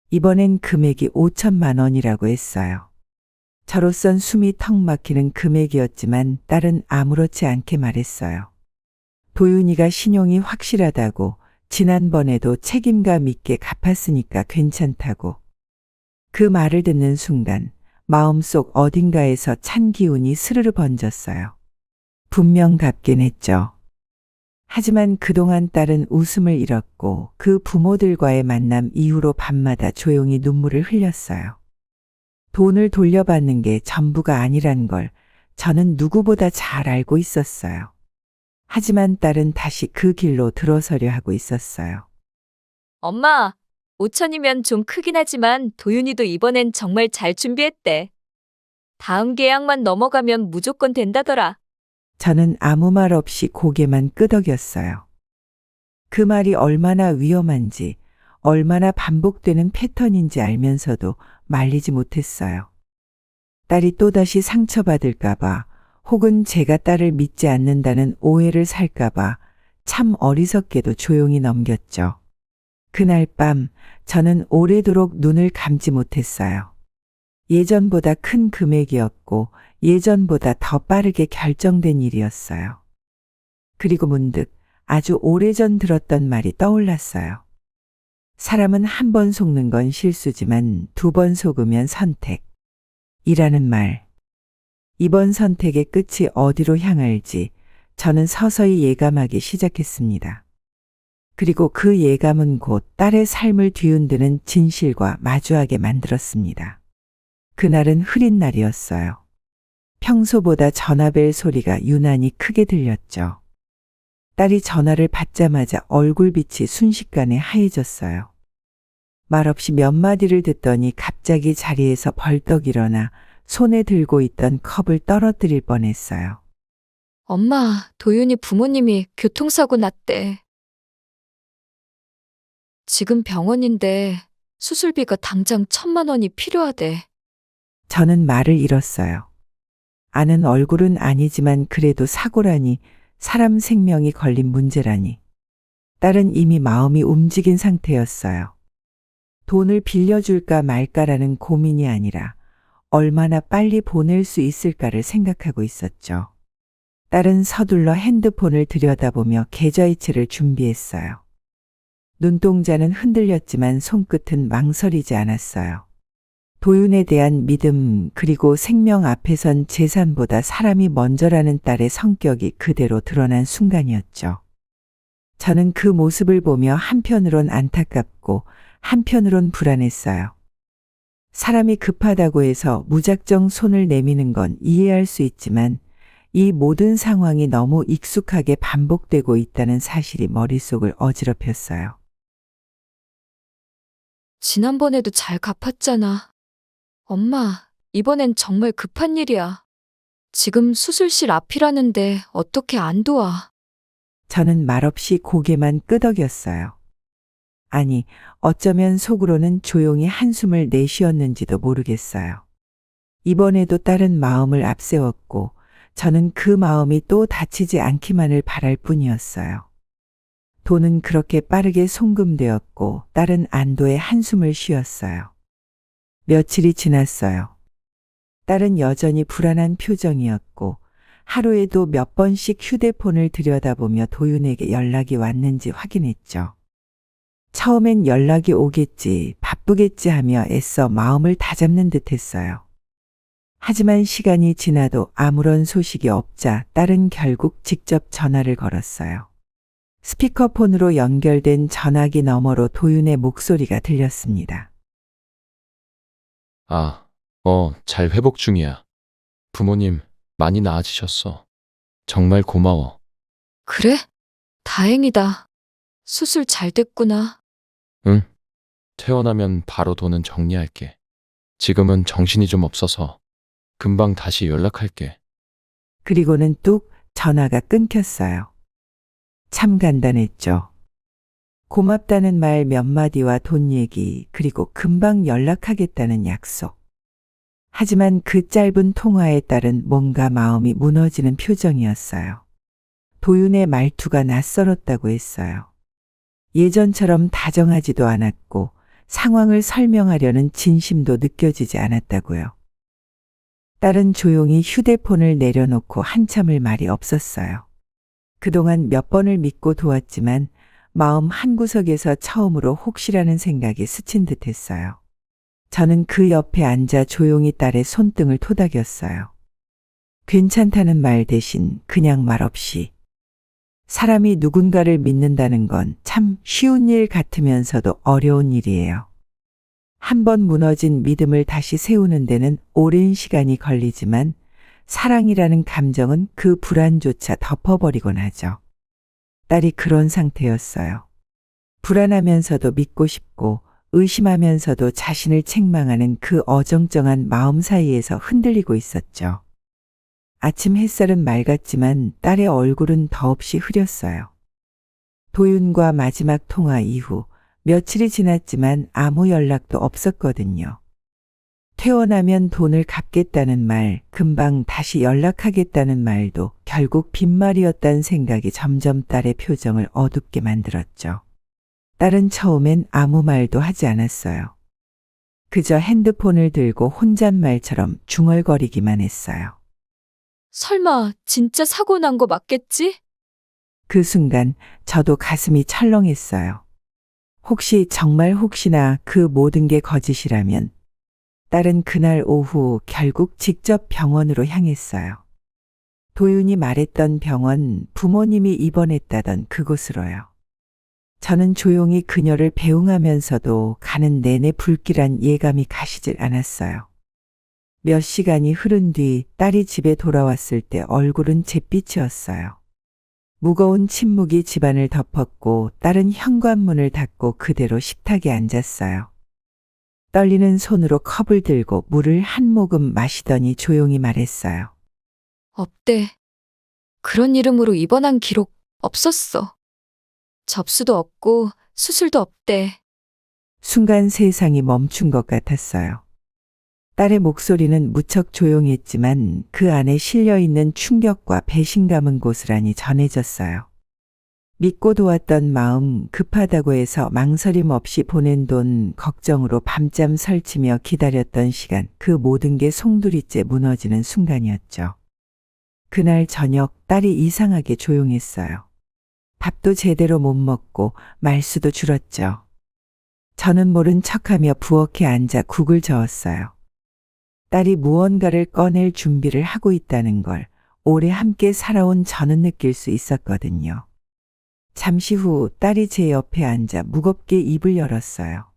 이번엔 금액이 5천만 원이라고 했어요. 저로선 숨이 턱 막히는 금액이었지만 딸은 아무렇지 않게 말했어요. 도윤이가 신용이 확실하다고 지난번에도 책임감 있게 갚았으니까 괜찮다고. 그 말을 듣는 순간 마음속 어딘가에서 찬 기운이 스르르 번졌어요. 분명 갚긴 했죠. 하지만 그동안 딸은 웃음을 잃었고 그 부모들과의 만남 이후로 밤마다 조용히 눈물을 흘렸어요. 돈을 돌려받는 게 전부가 아니란 걸 저는 누구보다 잘 알고 있었어요. 하지만 딸은 다시 그 길로 들어서려 하고 있었어요. 엄마, 5천이면 좀 크긴 하지만 도윤이도 이번엔 정말 잘 준비했대. 다음 계약만 넘어가면 무조건 된다더라. 저는 아무 말 없이 고개만 끄덕였어요. 그 말이 얼마나 위험한지, 얼마나 반복되는 패턴인지 알면서도 말리지 못했어요. 딸이 또다시 상처받을까봐 혹은 제가 딸을 믿지 않는다는 오해를 살까봐 참 어리석게도 조용히 넘겼죠. 그날 밤 저는 오래도록 눈을 감지 못했어요. 예전보다 큰 금액이었고 예전보다 더 빠르게 결정된 일이었어요. 그리고 문득 아주 오래전 들었던 말이 떠올랐어요. 사람은 한 번 속는 건 실수지만 2번 속으면 선택이라는 말. 이번 선택의 끝이 어디로 향할지 저는 서서히 예감하기 시작했습니다. 그리고 그 예감은 곧 딸의 삶을 뒤흔드는 진실과 마주하게 만들었습니다. 그날은 흐린 날이었어요. 평소보다 전화벨 소리가 유난히 크게 들렸죠. 딸이 전화를 받자마자 얼굴빛이 순식간에 하얘졌어요. 말없이 몇 마디를 듣더니 갑자기 자리에서 벌떡 일어나 손에 들고 있던 컵을 떨어뜨릴 뻔했어요. 엄마, 도윤이 부모님이 교통사고 났대. 지금 병원인데 수술비가 당장 1,000만 원이 필요하대. 저는 말을 잃었어요. 아는 얼굴은 아니지만 그래도 사고라니, 사람 생명이 걸린 문제라니. 딸은 이미 마음이 움직인 상태였어요. 돈을 빌려줄까 말까라는 고민이 아니라 얼마나 빨리 보낼 수 있을까를 생각하고 있었죠. 딸은 서둘러 핸드폰을 들여다보며 계좌이체를 준비했어요. 눈동자는 흔들렸지만 손끝은 망설이지 않았어요. 도윤에 대한 믿음 그리고 생명 앞에선 재산보다 사람이 먼저라는 딸의 성격이 그대로 드러난 순간이었죠. 저는 그 모습을 보며 한편으론 안타깝고 한편으론 불안했어요. 사람이 급하다고 해서 무작정 손을 내미는 건 이해할 수 있지만 이 모든 상황이 너무 익숙하게 반복되고 있다는 사실이 머릿속을 어지럽혔어요. 지난번에도 잘 갚았잖아. 엄마, 이번엔 정말 급한 일이야. 지금 수술실 앞이라는데 어떻게 안 도와? 저는 말없이 고개만 끄덕였어요. 아니, 어쩌면 속으로는 조용히 한숨을 내쉬었는지도 모르겠어요. 이번에도 딸은 마음을 앞세웠고 저는 그 마음이 또 다치지 않기만을 바랄 뿐이었어요. 돈은 그렇게 빠르게 송금되었고 딸은 안도의 한숨을 쉬었어요. 며칠이 지났어요. 딸은 여전히 불안한 표정이었고 하루에도 몇 번씩 휴대폰을 들여다보며 도윤에게 연락이 왔는지 확인했죠. 처음엔 연락이 오겠지, 바쁘겠지 하며 애써 마음을 다잡는 듯 했어요. 하지만 시간이 지나도 아무런 소식이 없자 딸은 결국 직접 전화를 걸었어요. 스피커폰으로 연결된 전화기 너머로 도윤의 목소리가 들렸습니다. 잘 회복 중이야. 부모님, 많이 나아지셨어. 정말 고마워. 그래? 다행이다. 수술 잘 됐구나. 응. 퇴원하면 바로 돈은 정리할게. 지금은 정신이 좀 없어서 금방 다시 연락할게. 그리고는 뚝 전화가 끊겼어요. 참 간단했죠. 고맙다는 말 몇 마디와 돈 얘기, 그리고 금방 연락하겠다는 약속. 하지만 그 짧은 통화에 따른 뭔가 마음이 무너지는 표정이었어요. 도윤의 말투가 낯설었다고 했어요. 예전처럼 다정하지도 않았고 상황을 설명하려는 진심도 느껴지지 않았다고요. 딸은 조용히 휴대폰을 내려놓고 한참을 말이 없었어요. 그동안 몇 번을 믿고 도왔지만 마음 한구석에서 처음으로 혹시라는 생각이 스친 듯했어요. 저는 그 옆에 앉아 조용히 딸의 손등을 토닥였어요. 괜찮다는 말 대신 그냥 말없이. 사람이 누군가를 믿는다는 건 참 쉬운 일 같으면서도 어려운 일이에요. 한번 무너진 믿음을 다시 세우는 데는 오랜 시간이 걸리지만 사랑이라는 감정은 그 불안조차 덮어버리곤 하죠. 딸이 그런 상태였어요. 불안하면서도 믿고 싶고 의심하면서도 자신을 책망하는 그 어정쩡한 마음 사이에서 흔들리고 있었죠. 아침 햇살은 맑았지만 딸의 얼굴은 더없이 흐렸어요. 도윤과 마지막 통화 이후 며칠이 지났지만 아무 연락도 없었거든요. 퇴원하면 돈을 갚겠다는 말, 금방 다시 연락하겠다는 말도 결국 빈말이었다는 생각이 점점 딸의 표정을 어둡게 만들었죠. 딸은 처음엔 아무 말도 하지 않았어요. 그저 핸드폰을 들고 혼잣말처럼 중얼거리기만 했어요. 설마 진짜 사고 난 거 맞겠지? 그 순간 저도 가슴이 철렁했어요. 혹시 정말 혹시나 그 모든 게 거짓이라면 딸은 그날 오후 결국 직접 병원으로 향했어요. 도윤이 말했던 병원, 부모님이 입원했다던 그곳으로요. 저는 조용히 그녀를 배웅하면서도 가는 내내 불길한 예감이 가시질 않았어요. 몇 시간이 흐른 뒤 딸이 집에 돌아왔을 때 얼굴은 잿빛이었어요. 무거운 침묵이 집안을 덮었고 딸은 현관문을 닫고 그대로 식탁에 앉았어요. 떨리는 손으로 컵을 들고 물을 한 모금 마시더니 조용히 말했어요. 없대. 그런 이름으로 입원한 기록 없었어. 접수도 없고 수술도 없대. 순간 세상이 멈춘 것 같았어요. 딸의 목소리는 무척 조용했지만 그 안에 실려있는 충격과 배신감은 고스란히 전해졌어요. 믿고 도왔던 마음, 급하다고 해서 망설임 없이 보낸 돈, 걱정으로 밤잠 설치며 기다렸던 시간, 그 모든 게 송두리째 무너지는 순간이었죠. 그날 저녁 딸이 이상하게 조용했어요. 밥도 제대로 못 먹고 말수도 줄었죠. 저는 모른 척하며 부엌에 앉아 국을 저었어요. 딸이 무언가를 꺼낼 준비를 하고 있다는 걸 오래 함께 살아온 저는 느낄 수 있었거든요. 잠시 후 딸이 제 옆에 앉아 무겁게 입을 열었어요.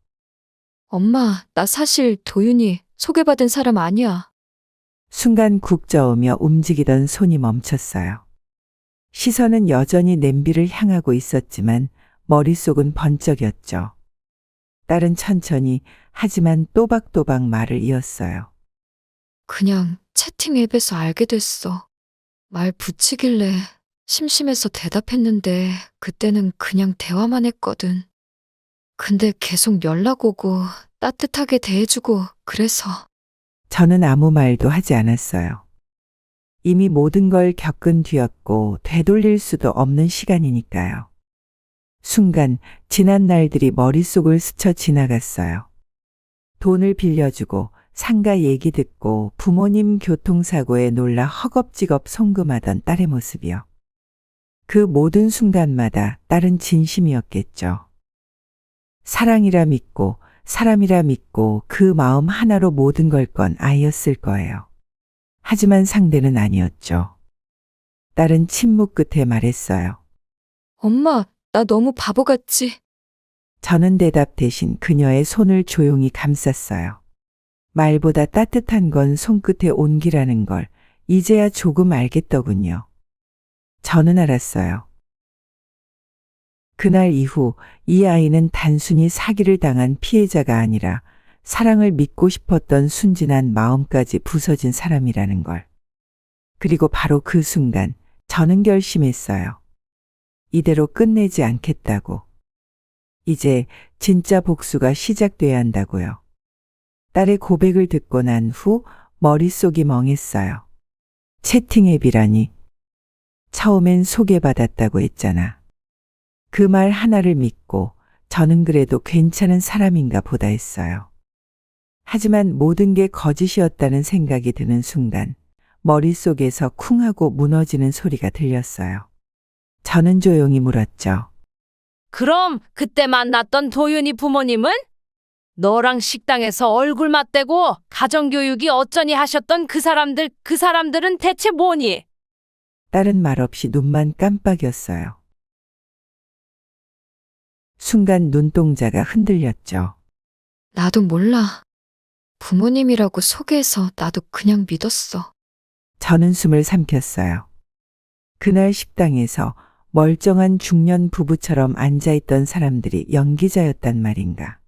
엄마, 나 사실 도윤이 소개받은 사람 아니야. 순간 국 저으며 움직이던 손이 멈췄어요. 시선은 여전히 냄비를 향하고 있었지만 머릿속은 번쩍였죠. 딸은 천천히 하지만 또박또박 말을 이었어요. 그냥 채팅 앱에서 알게 됐어. 말 붙이길래 심심해서 대답했는데 그때는 그냥 대화만 했거든. 근데 계속 연락 오고 따뜻하게 대해주고 그래서. 저는 아무 말도 하지 않았어요. 이미 모든 걸 겪은 뒤였고 되돌릴 수도 없는 시간이니까요. 순간 지난 날들이 머릿속을 스쳐 지나갔어요. 돈을 빌려주고 상가 얘기 듣고 부모님 교통사고에 놀라 허겁지겁 송금하던 딸의 모습이요. 그 모든 순간마다 딸은 진심이었겠죠. 사랑이라 믿고 사람이라 믿고 그 마음 하나로 모든 걸 건 아이였을 거예요. 하지만 상대는 아니었죠. 딸은 침묵 끝에 말했어요. 엄마, 나 너무 바보같지? 저는 대답 대신 그녀의 손을 조용히 감쌌어요. 말보다 따뜻한 건 손끝의 온기라는 걸 이제야 조금 알겠더군요. 저는 알았어요. 그날 이후 이 아이는 단순히 사기를 당한 피해자가 아니라 사랑을 믿고 싶었던 순진한 마음까지 부서진 사람이라는 걸. 그리고 바로 그 순간 저는 결심했어요. 이대로 끝내지 않겠다고. 이제 진짜 복수가 시작돼야 한다고요. 딸의 고백을 듣고 난 후 머릿속이 멍했어요. 채팅 앱이라니. 처음엔 소개받았다고 했잖아. 그 말 하나를 믿고 저는 그래도 괜찮은 사람인가 보다 했어요. 하지만 모든 게 거짓이었다는 생각이 드는 순간 머릿속에서 쿵 하고 무너지는 소리가 들렸어요. 저는 조용히 물었죠. 그럼 그때 만났던 도윤이 부모님은? 너랑 식당에서 얼굴 맞대고 가정교육이 어쩌니 하셨던 그 사람들은 대체 뭐니? 딸은 말없이 눈만 깜빡였어요. 순간 눈동자가 흔들렸죠. 나도 몰라. 부모님이라고 소개해서 나도 그냥 믿었어. 저는 숨을 삼켰어요. 그날 식당에서 멀쩡한 중년 부부처럼 앉아있던 사람들이 연기자였단 말인가.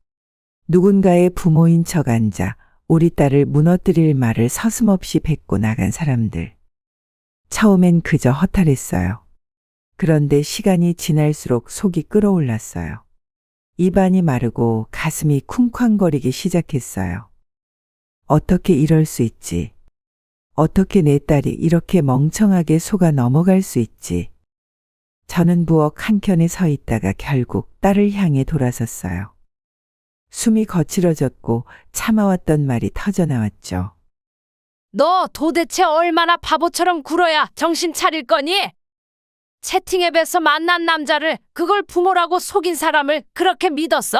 누군가의 부모인 척 앉아 우리 딸을 무너뜨릴 말을 서슴없이 뱉고 나간 사람들. 처음엔 그저 허탈했어요. 그런데 시간이 지날수록 속이 끓어올랐어요. 입안이 마르고 가슴이 쿵쾅거리기 시작했어요. 어떻게 이럴 수 있지? 어떻게 내 딸이 이렇게 멍청하게 속아 넘어갈 수 있지? 저는 부엌 한켠에 서 있다가 결국 딸을 향해 돌아섰어요. 숨이 거칠어졌고 참아왔던 말이 터져나왔죠. 너 도대체 얼마나 바보처럼 굴어야 정신 차릴 거니? 채팅앱에서 만난 남자를 그걸 부모라고 속인 사람을 그렇게 믿었어?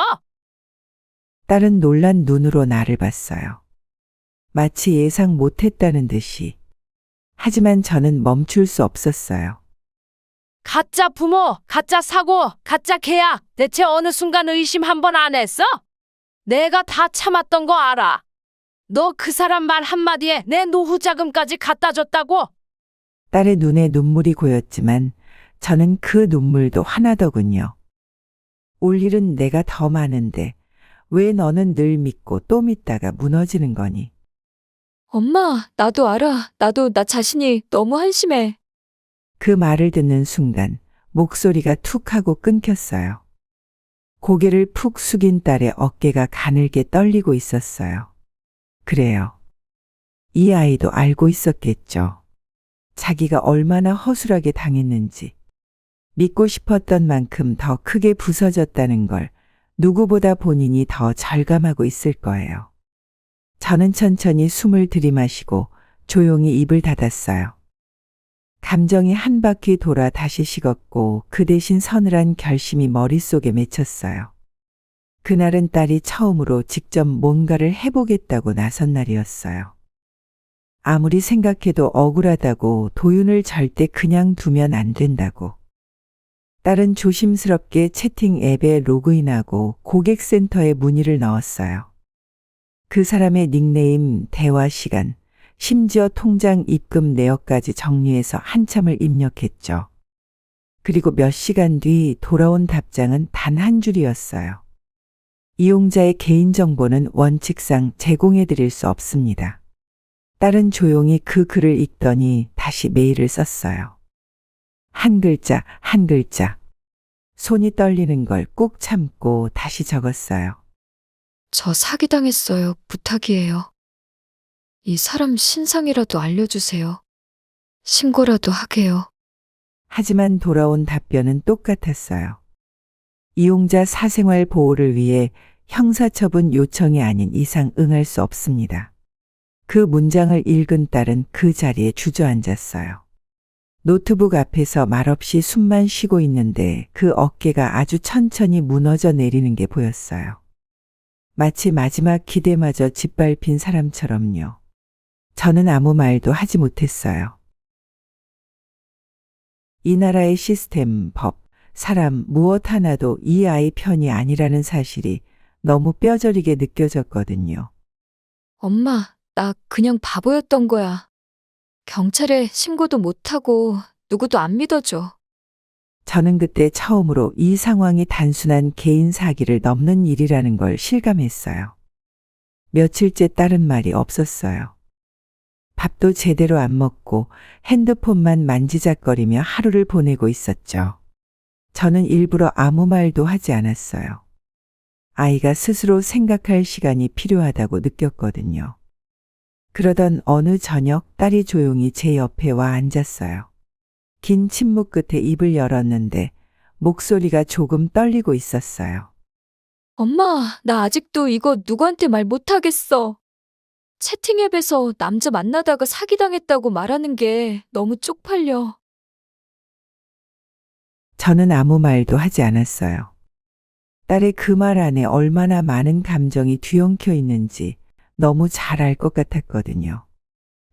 딸은 놀란 눈으로 나를 봤어요. 마치 예상 못했다는 듯이. 하지만 저는 멈출 수 없었어요. 가짜 부모, 가짜 사고, 가짜 계약. 대체 어느 순간 의심 한 번 안 했어? 내가 다 참았던 거 알아. 너 그 사람 말 한마디에 내 노후 자금까지 갖다 줬다고? 딸의 눈에 눈물이 고였지만 저는 그 눈물도 하나더군요. 올 일은 내가 더 많은데 왜 너는 늘 믿고 또 믿다가 무너지는 거니? 엄마, 나도 알아. 나도 나 자신이 너무 한심해. 그 말을 듣는 순간 목소리가 툭 하고 끊겼어요. 고개를 푹 숙인 딸의 어깨가 가늘게 떨리고 있었어요. 그래요. 이 아이도 알고 있었겠죠. 자기가 얼마나 허술하게 당했는지. 믿고 싶었던 만큼 더 크게 부서졌다는 걸 누구보다 본인이 더 절감하고 있을 거예요. 저는 천천히 숨을 들이마시고 조용히 입을 닫았어요. 감정이 한 바퀴 돌아 다시 식었고 그 대신 서늘한 결심이 머릿속에 맺혔어요. 그날은 딸이 처음으로 직접 뭔가를 해보겠다고 나선 날이었어요. 아무리 생각해도 억울하다고 도윤을 절대 그냥 두면 안 된다고. 딸은 조심스럽게 채팅 앱에 로그인하고 고객센터에 문의를 넣었어요. 그 사람의 닉네임, 대화 시간, 심지어 통장 입금 내역까지 정리해서 한참을 입력했죠. 그리고 몇 시간 뒤 돌아온 답장은 단 한 줄이었어요. 이용자의 개인정보는 원칙상 제공해드릴 수 없습니다. 딸은 조용히 그 글을 읽더니 다시 메일을 썼어요. 한 글자, 한 글자. 손이 떨리는 걸 꾹 참고 다시 적었어요. 저 사기당했어요. 부탁이에요. 이 사람 신상이라도 알려주세요. 신고라도 하게요. 하지만 돌아온 답변은 똑같았어요. 이용자 사생활 보호를 위해 형사처분 요청이 아닌 이상 응할 수 없습니다. 그 문장을 읽은 딸은 그 자리에 주저앉았어요. 노트북 앞에서 말없이 숨만 쉬고 있는데 그 어깨가 아주 천천히 무너져 내리는 게 보였어요. 마치 마지막 기대마저 짓밟힌 사람처럼요. 저는 아무 말도 하지 못했어요. 이 나라의 시스템, 법, 사람 무엇 하나도 이 아이 편이 아니라는 사실이 너무 뼈저리게 느껴졌거든요. 엄마, 나 그냥 바보였던 거야. 경찰에 신고도 못하고 누구도 안 믿어줘. 저는 그때 처음으로 이 상황이 단순한 개인 사기를 넘는 일이라는 걸 실감했어요. 며칠째 다른 말이 없었어요. 밥도 제대로 안 먹고 핸드폰만 만지작거리며 하루를 보내고 있었죠. 저는 일부러 아무 말도 하지 않았어요. 아이가 스스로 생각할 시간이 필요하다고 느꼈거든요. 그러던 어느 저녁 딸이 조용히 제 옆에 와 앉았어요. 긴 침묵 끝에 입을 열었는데 목소리가 조금 떨리고 있었어요. 엄마, 나 아직도 이거 누구한테 말 못하겠어. 채팅앱에서 남자 만나다가 사기당했다고 말하는 게 너무 쪽팔려. 저는 아무 말도 하지 않았어요. 딸의 그 말 안에 얼마나 많은 감정이 뒤엉켜 있는지 너무 잘 알 것 같았거든요.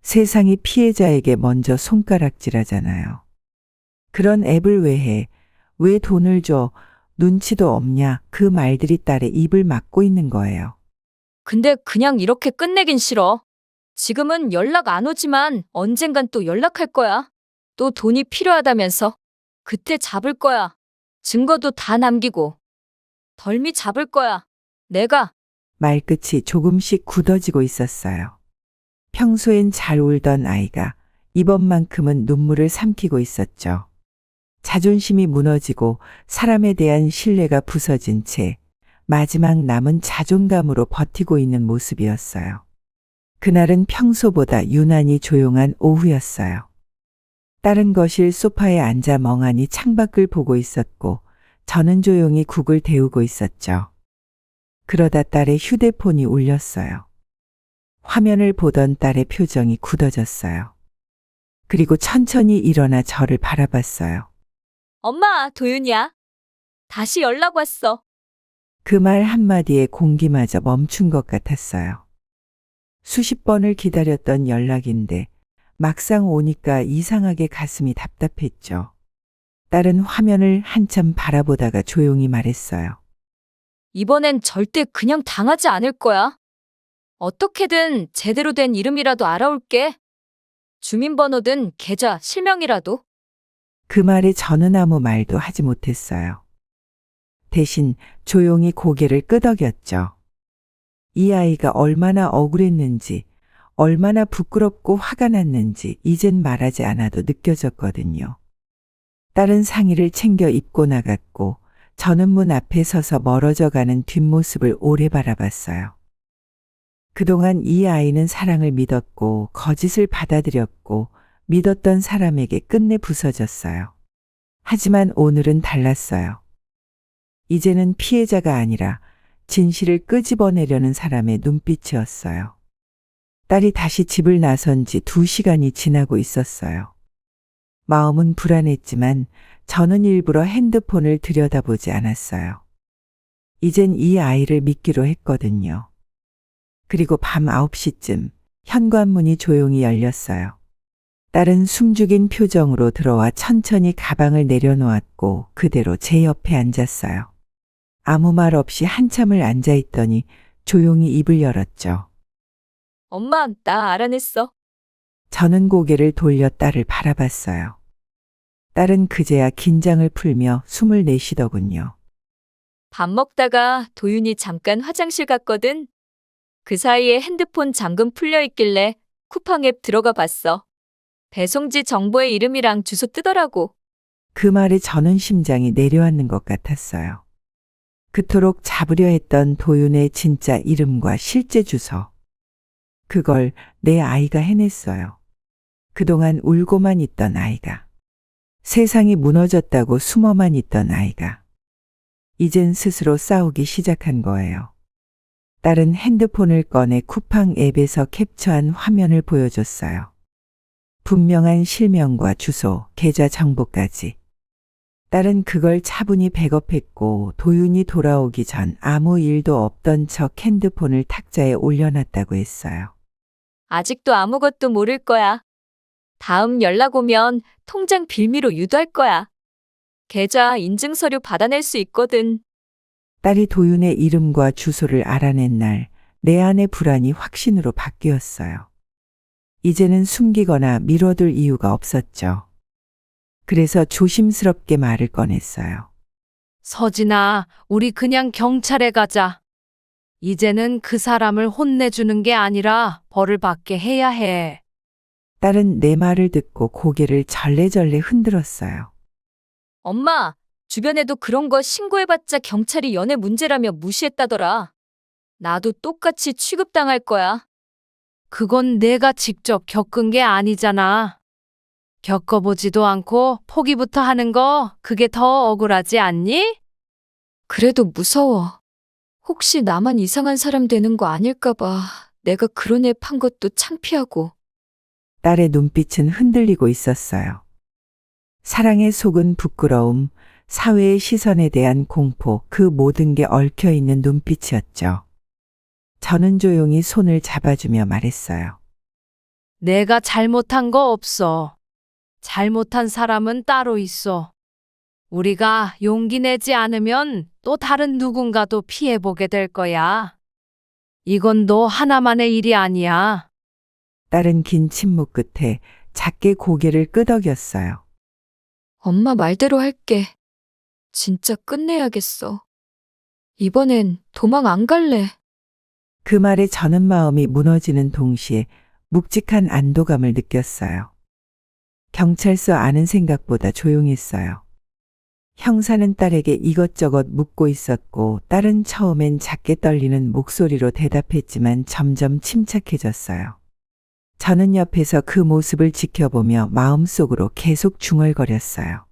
세상이 피해자에게 먼저 손가락질하잖아요. 그런 앱을 왜 해? 왜 돈을 줘? 눈치도 없냐? 그 말들이 딸의 입을 막고 있는 거예요. 근데 그냥 이렇게 끝내긴 싫어. 지금은 연락 안 오지만 언젠간 또 연락할 거야. 또 돈이 필요하다면서. 그때 잡을 거야. 증거도 다 남기고. 덜미 잡을 거야. 내가. 말끝이 조금씩 굳어지고 있었어요. 평소엔 잘 울던 아이가 이번만큼은 눈물을 삼키고 있었죠. 자존심이 무너지고 사람에 대한 신뢰가 부서진 채 마지막 남은 자존감으로 버티고 있는 모습이었어요. 그날은 평소보다 유난히 조용한 오후였어요. 딸은 거실 소파에 앉아 멍하니 창밖을 보고 있었고 저는 조용히 국을 데우고 있었죠. 그러다 딸의 휴대폰이 울렸어요. 화면을 보던 딸의 표정이 굳어졌어요. 그리고 천천히 일어나 저를 바라봤어요. 엄마, 도윤이야. 다시 연락 왔어. 그 말 한마디에 공기마저 멈춘 것 같았어요. 수십 번을 기다렸던 연락인데 막상 오니까 이상하게 가슴이 답답했죠. 딸은 화면을 한참 바라보다가 조용히 말했어요. 이번엔 절대 그냥 당하지 않을 거야. 어떻게든 제대로 된 이름이라도 알아올게. 주민번호든 계좌, 실명이라도. 그 말에 저는 아무 말도 하지 못했어요. 대신 조용히 고개를 끄덕였죠. 이 아이가 얼마나 억울했는지, 얼마나 부끄럽고 화가 났는지 이젠 말하지 않아도 느껴졌거든요. 딸은 상의를 챙겨 입고 나갔고 저는 문 앞에 서서 멀어져 가는 뒷모습을 오래 바라봤어요. 그동안 이 아이는 사랑을 믿었고 거짓을 받아들였고 믿었던 사람에게 끝내 부서졌어요. 하지만 오늘은 달랐어요. 이제는 피해자가 아니라 진실을 끄집어내려는 사람의 눈빛이었어요. 딸이 다시 집을 나선 지 2시간이 지나고 있었어요. 마음은 불안했지만 저는 일부러 핸드폰을 들여다보지 않았어요. 이젠 이 아이를 믿기로 했거든요. 그리고 밤 9시쯤 현관문이 조용히 열렸어요. 딸은 숨죽인 표정으로 들어와 천천히 가방을 내려놓았고 그대로 제 옆에 앉았어요. 아무 말 없이 한참을 앉아있더니 조용히 입을 열었죠. 엄마, 나 알아냈어. 저는 고개를 돌려 딸을 바라봤어요. 딸은 그제야 긴장을 풀며 숨을 내쉬더군요. 밥 먹다가 도윤이 잠깐 화장실 갔거든. 그 사이에 핸드폰 잠금 풀려 있길래 쿠팡 앱 들어가 봤어. 배송지 정보의 이름이랑 주소 뜨더라고. 그 말에 저는 심장이 내려앉는 것 같았어요. 그토록 잡으려 했던 도윤의 진짜 이름과 실제 주소. 그걸 내 아이가 해냈어요. 그동안 울고만 있던 아이가. 세상이 무너졌다고 숨어만 있던 아이가. 이젠 스스로 싸우기 시작한 거예요. 딸은 핸드폰을 꺼내 쿠팡 앱에서 캡처한 화면을 보여줬어요. 분명한 실명과 주소, 계좌 정보까지. 딸은 그걸 차분히 백업했고 도윤이 돌아오기 전 아무 일도 없던 척 핸드폰을 탁자에 올려놨다고 했어요. 아직도 아무것도 모를 거야. 다음 연락 오면 통장 빌미로 유도할 거야. 계좌 인증 서류 받아낼 수 있거든. 딸이 도윤의 이름과 주소를 알아낸 날, 내 안의 불안이 확신으로 바뀌었어요. 이제는 숨기거나 미뤄둘 이유가 없었죠. 그래서 조심스럽게 말을 꺼냈어요. 서진아, 우리 그냥 경찰에 가자. 이제는 그 사람을 혼내주는 게 아니라 벌을 받게 해야 해. 딸은 내 말을 듣고 고개를 절레절레 흔들었어요. 엄마, 주변에도 그런 거 신고해봤자 경찰이 연애 문제라며 무시했다더라. 나도 똑같이 취급당할 거야. 그건 내가 직접 겪은 게 아니잖아. 겪어보지도 않고 포기부터 하는 거 그게 더 억울하지 않니? 그래도 무서워. 혹시 나만 이상한 사람 되는 거 아닐까봐 내가 그런 애 판 것도 창피하고. 딸의 눈빛은 흔들리고 있었어요. 사랑에 속은 부끄러움, 사회의 시선에 대한 공포, 그 모든 게 얽혀 있는 눈빛이었죠. 저는 조용히 손을 잡아주며 말했어요. 내가 잘못한 거 없어. 잘못한 사람은 따로 있어. 우리가 용기 내지 않으면 또 다른 누군가도 피해보게 될 거야. 이건 너 하나만의 일이 아니야. 딸은 긴 침묵 끝에 작게 고개를 끄덕였어요. 엄마 말대로 할게. 진짜 끝내야겠어. 이번엔 도망 안 갈래. 그 말에 저는 마음이 무너지는 동시에 묵직한 안도감을 느꼈어요. 경찰서 안은 생각보다 조용했어요. 형사는 딸에게 이것저것 묻고 있었고 딸은 처음엔 작게 떨리는 목소리로 대답했지만 점점 침착해졌어요. 저는 옆에서 그 모습을 지켜보며 마음속으로 계속 중얼거렸어요.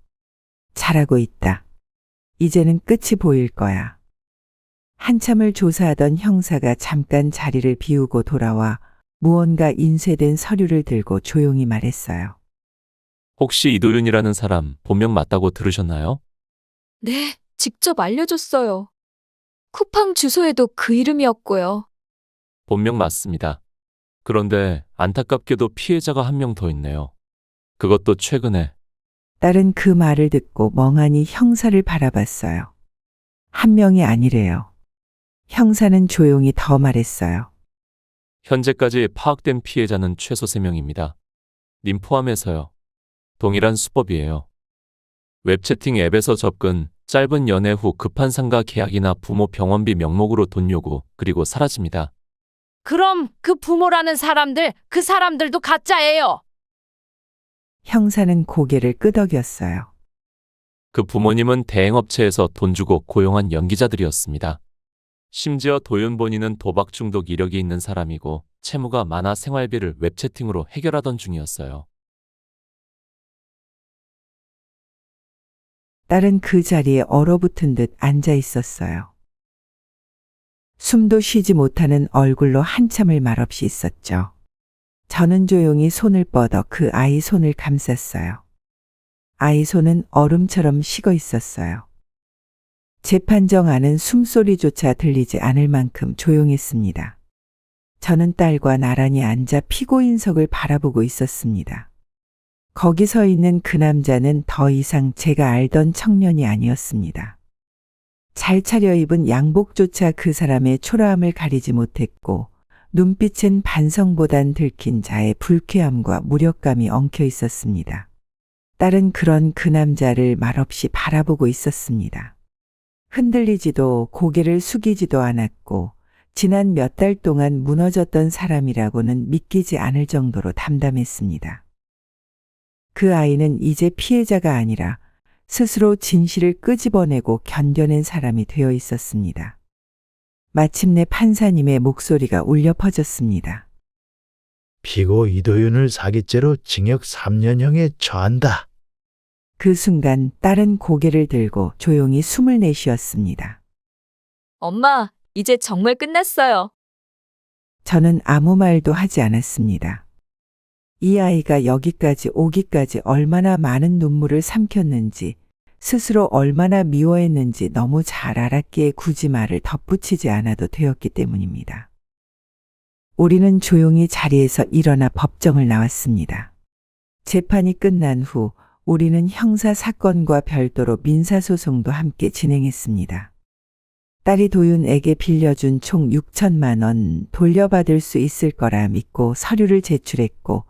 잘하고 있다. 이제는 끝이 보일 거야. 한참을 조사하던 형사가 잠깐 자리를 비우고 돌아와 무언가 인쇄된 서류를 들고 조용히 말했어요. 혹시 이도윤이라는 사람 본명 맞다고 들으셨나요? 네, 직접 알려줬어요. 쿠팡 주소에도 그 이름이었고요. 본명 맞습니다. 그런데 안타깝게도 피해자가 한 명 더 있네요. 그것도 최근에. 딸은 그 말을 듣고 멍하니 형사를 바라봤어요. 한 명이 아니래요. 형사는 조용히 더 말했어요. 현재까지 파악된 피해자는 최소 3명입니다. 님 포함해서요. 동일한 수법이에요. 웹채팅 앱에서 접근, 짧은 연애 후 급한 상가 계약이나 부모 병원비 명목으로 돈 요구, 그리고 사라집니다. 그럼 그 부모라는 사람들, 그 사람들도 가짜예요. 형사는 고개를 끄덕였어요. 그 부모님은 대행업체에서 돈 주고 고용한 연기자들이었습니다. 심지어 도윤 본인은 도박 중독 이력이 있는 사람이고 채무가 많아 생활비를 웹채팅으로 해결하던 중이었어요. 딸은 그 자리에 얼어붙은 듯 앉아 있었어요. 숨도 쉬지 못하는 얼굴로 한참을 말없이 있었죠. 저는 조용히 손을 뻗어 그 아이 손을 감쌌어요. 아이 손은 얼음처럼 식어 있었어요. 재판정 안은 숨소리조차 들리지 않을 만큼 조용했습니다. 저는 딸과 나란히 앉아 피고인석을 바라보고 있었습니다. 거기 서 있는 그 남자는 더 이상 제가 알던 청년이 아니었습니다. 잘 차려입은 양복조차 그 사람의 초라함을 가리지 못했고 눈빛은 반성보단 들킨 자의 불쾌함과 무력감이 엉켜 있었습니다. 딸은 그런 그 남자를 말없이 바라보고 있었습니다. 흔들리지도 고개를 숙이지도 않았고 지난 몇 달 동안 무너졌던 사람이라고는 믿기지 않을 정도로 담담했습니다. 그 아이는 이제 피해자가 아니라 스스로 진실을 끄집어내고 견뎌낸 사람이 되어 있었습니다. 마침내 판사님의 목소리가 울려 퍼졌습니다. 피고 이도윤을 사기죄로 징역 3년형에 처한다. 그 순간 딸은 고개를 들고 조용히 숨을 내쉬었습니다. 엄마, 이제 정말 끝났어요. 저는 아무 말도 하지 않았습니다. 이 아이가 여기까지 오기까지 얼마나 많은 눈물을 삼켰는지, 스스로 얼마나 미워했는지 너무 잘 알았기에 굳이 말을 덧붙이지 않아도 되었기 때문입니다. 우리는 조용히 자리에서 일어나 법정을 나왔습니다. 재판이 끝난 후 우리는 형사 사건과 별도로 민사소송도 함께 진행했습니다. 딸이 도윤에게 빌려준 총 6천만 원 돌려받을 수 있을 거라 믿고 서류를 제출했고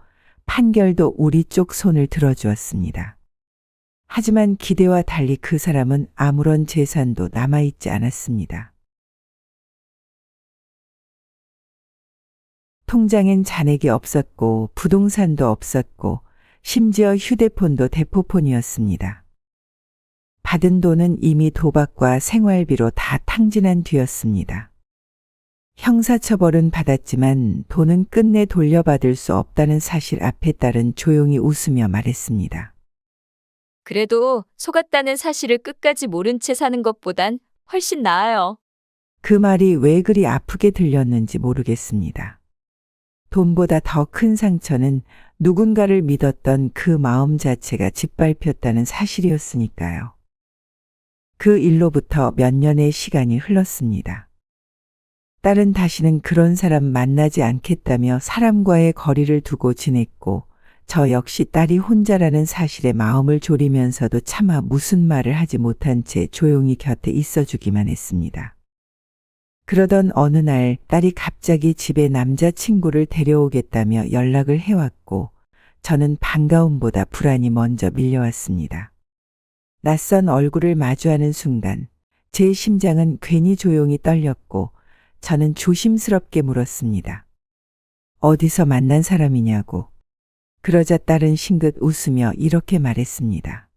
판결도 우리 쪽 손을 들어주었습니다. 하지만 기대와 달리 그 사람은 아무런 재산도 남아있지 않았습니다. 통장엔 잔액이 없었고 부동산도 없었고 심지어 휴대폰도 대포폰이었습니다. 받은 돈은 이미 도박과 생활비로 다 탕진한 뒤였습니다. 형사처벌은 받았지만 돈은 끝내 돌려받을 수 없다는 사실 앞에 딸은 조용히 웃으며 말했습니다. 그래도 속았다는 사실을 끝까지 모른 채 사는 것보단 훨씬 나아요. 그 말이 왜 그리 아프게 들렸는지 모르겠습니다. 돈보다 더 큰 상처는 누군가를 믿었던 그 마음 자체가 짓밟혔다는 사실이었으니까요. 그 일로부터 몇 년의 시간이 흘렀습니다. 딸은 다시는 그런 사람 만나지 않겠다며 사람과의 거리를 두고 지냈고 저 역시 딸이 혼자라는 사실에 마음을 졸이면서도 차마 무슨 말을 하지 못한 채 조용히 곁에 있어주기만 했습니다. 그러던 어느 날 딸이 갑자기 집에 남자친구를 데려오겠다며 연락을 해왔고 저는 반가움보다 불안이 먼저 밀려왔습니다. 낯선 얼굴을 마주하는 순간 제 심장은 괜히 조용히 떨렸고 저는 조심스럽게 물었습니다. 어디서 만난 사람이냐고. 그러자 딸은 싱긋 웃으며 이렇게 말했습니다.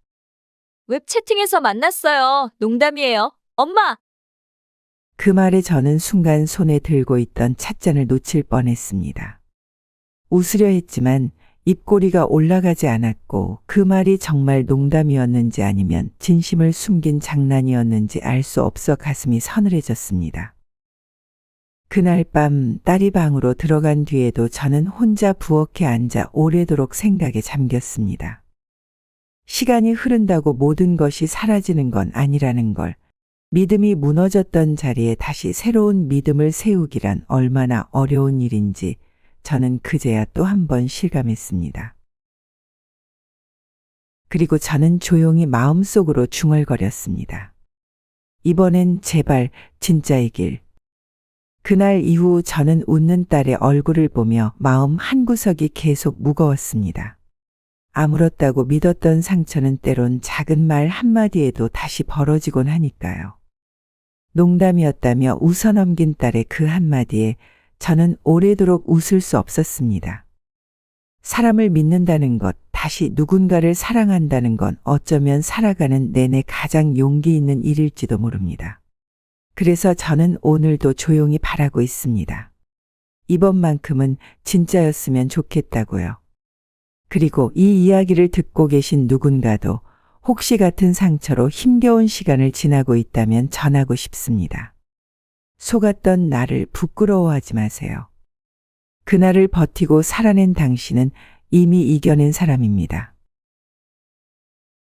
웹 채팅에서 만났어요. 농담이에요. 엄마! 그 말에 저는 순간 손에 들고 있던 찻잔을 놓칠 뻔했습니다. 웃으려 했지만 입꼬리가 올라가지 않았고 그 말이 정말 농담이었는지 아니면 진심을 숨긴 장난이었는지 알 수 없어 가슴이 서늘해졌습니다. 그날 밤 딸이 방으로 들어간 뒤에도 저는 혼자 부엌에 앉아 오래도록 생각에 잠겼습니다. 시간이 흐른다고 모든 것이 사라지는 건 아니라는 걸, 믿음이 무너졌던 자리에 다시 새로운 믿음을 세우기란 얼마나 어려운 일인지 저는 그제야 또 한 번 실감했습니다. 그리고 저는 조용히 마음속으로 중얼거렸습니다. 이번엔 제발 진짜이길. 그날 이후 저는 웃는 딸의 얼굴을 보며 마음 한구석이 계속 무거웠습니다. 아물었다고 믿었던 상처는 때론 작은 말 한마디에도 다시 벌어지곤 하니까요. 농담이었다며 웃어넘긴 딸의 그 한마디에 저는 오래도록 웃을 수 없었습니다. 사람을 믿는다는 것, 다시 누군가를 사랑한다는 건 어쩌면 살아가는 내내 가장 용기 있는 일일지도 모릅니다. 그래서 저는 오늘도 조용히 바라고 있습니다. 이번만큼은 진짜였으면 좋겠다고요. 그리고 이 이야기를 듣고 계신 누군가도 혹시 같은 상처로 힘겨운 시간을 지나고 있다면 전하고 싶습니다. 속았던 나를 부끄러워하지 마세요. 그날을 버티고 살아낸 당신은 이미 이겨낸 사람입니다.